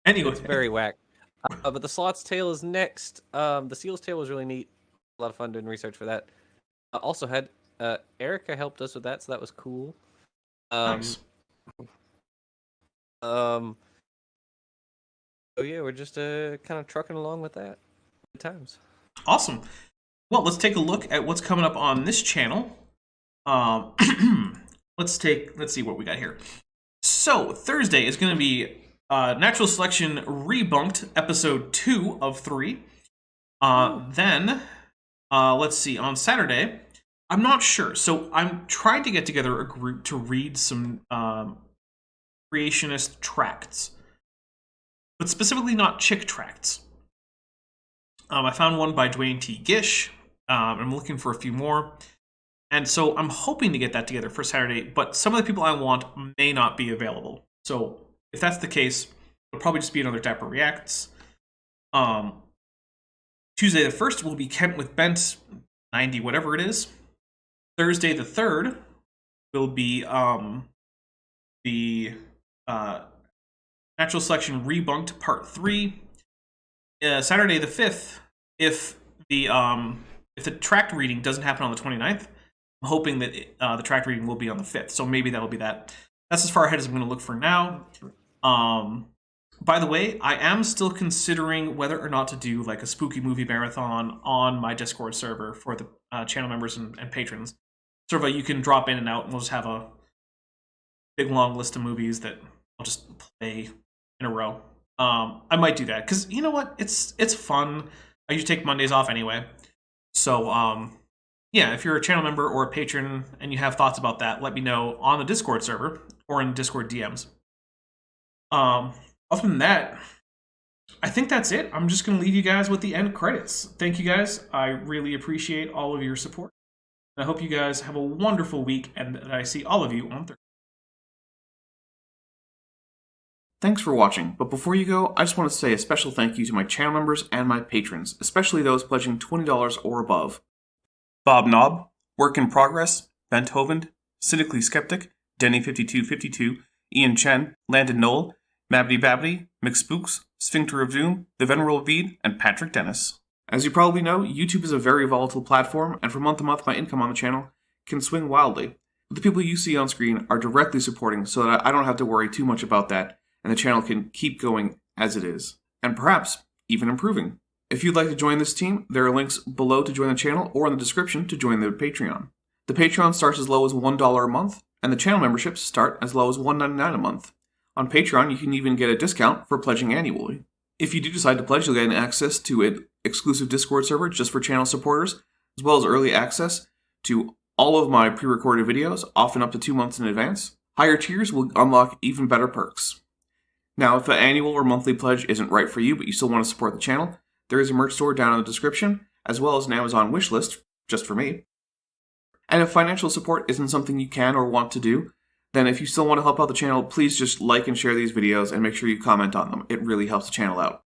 Anyway, it's very whack. But the Sloth's Tail is next. The Seal's Tail was really neat. A lot of fun doing research for that. Also had Erica helped us with that, so that was cool. Nice. So yeah, we're just kind of trucking along with that. Good times. Awesome. Well, let's take a look at what's coming up on this channel. Let's see what we got here. So Thursday is going to be Natural Selection Rebunked, episode 2 of 3. Then, let's see, on Saturday, I'm not sure. So I'm trying to get together a group to read some creationist tracts, but specifically not chick tracts. I found one by Dwayne T. Gish. I'm looking for a few more. And so I'm hoping to get that together for Saturday, but some of the people I want may not be available. So if that's the case, it'll probably just be another Dapper Reacts. Tuesday the 1st will be Kent with Bent 90, whatever it is. Thursday the 3rd will be the Natural Selection Rebunked Part 3. Saturday the 5th, if the tract reading doesn't happen on the 29th, I'm hoping that the tract reading will be on the 5th. So maybe that'll be that. That's as far ahead as I'm going to look for now. By the way, I am still considering whether or not to do like a spooky movie marathon on my Discord server for the channel members and patrons. Sort of you can drop in and out, and we'll just have a big long list of movies that I'll just play in a row. I might do that because you know what? It's fun. I usually take Mondays off anyway. So yeah, if you're a channel member or a patron and you have thoughts about that, let me know on the Discord server or in Discord DMs. Other than that, I think that's it. I'm just going to leave you guys with the end credits. Thank you guys. I really appreciate all of your support. I hope you guys have a wonderful week and that I see all of you on Thursday. Thanks for watching, but before you go, I just want to say a special thank you to my channel members and my patrons, especially those pledging $20 or above. Bob Knob, Work in Progress, Benthoven, Cynically Skeptic, Denny5252, Ian Chen, Landon Knoll, Mabbity Babbity, McSpooks, Sphincter of Doom, The Venerable Veed, and Patrick Dennis. As you probably know, YouTube is a very volatile platform, and from month to month my income on the channel can swing wildly. But the people you see on screen are directly supporting so that I don't have to worry too much about that, and the channel can keep going as it is, and perhaps even improving. If you'd like to join this team, there are links below to join the channel or in the description to join the Patreon. The Patreon starts as low as $1 a month, and the channel memberships start as low as $1.99 a month. On Patreon, you can even get a discount for pledging annually. If you do decide to pledge, you'll get access to an exclusive Discord server just for channel supporters, as well as early access to all of my pre-recorded videos, often up to 2 months in advance. Higher tiers will unlock even better perks. Now, if an annual or monthly pledge isn't right for you, but you still want to support the channel, there is a merch store down in the description, as well as an Amazon wishlist, just for me. And if financial support isn't something you can or want to do, then if you still want to help out the channel, please just like and share these videos and make sure you comment on them. It really helps the channel out.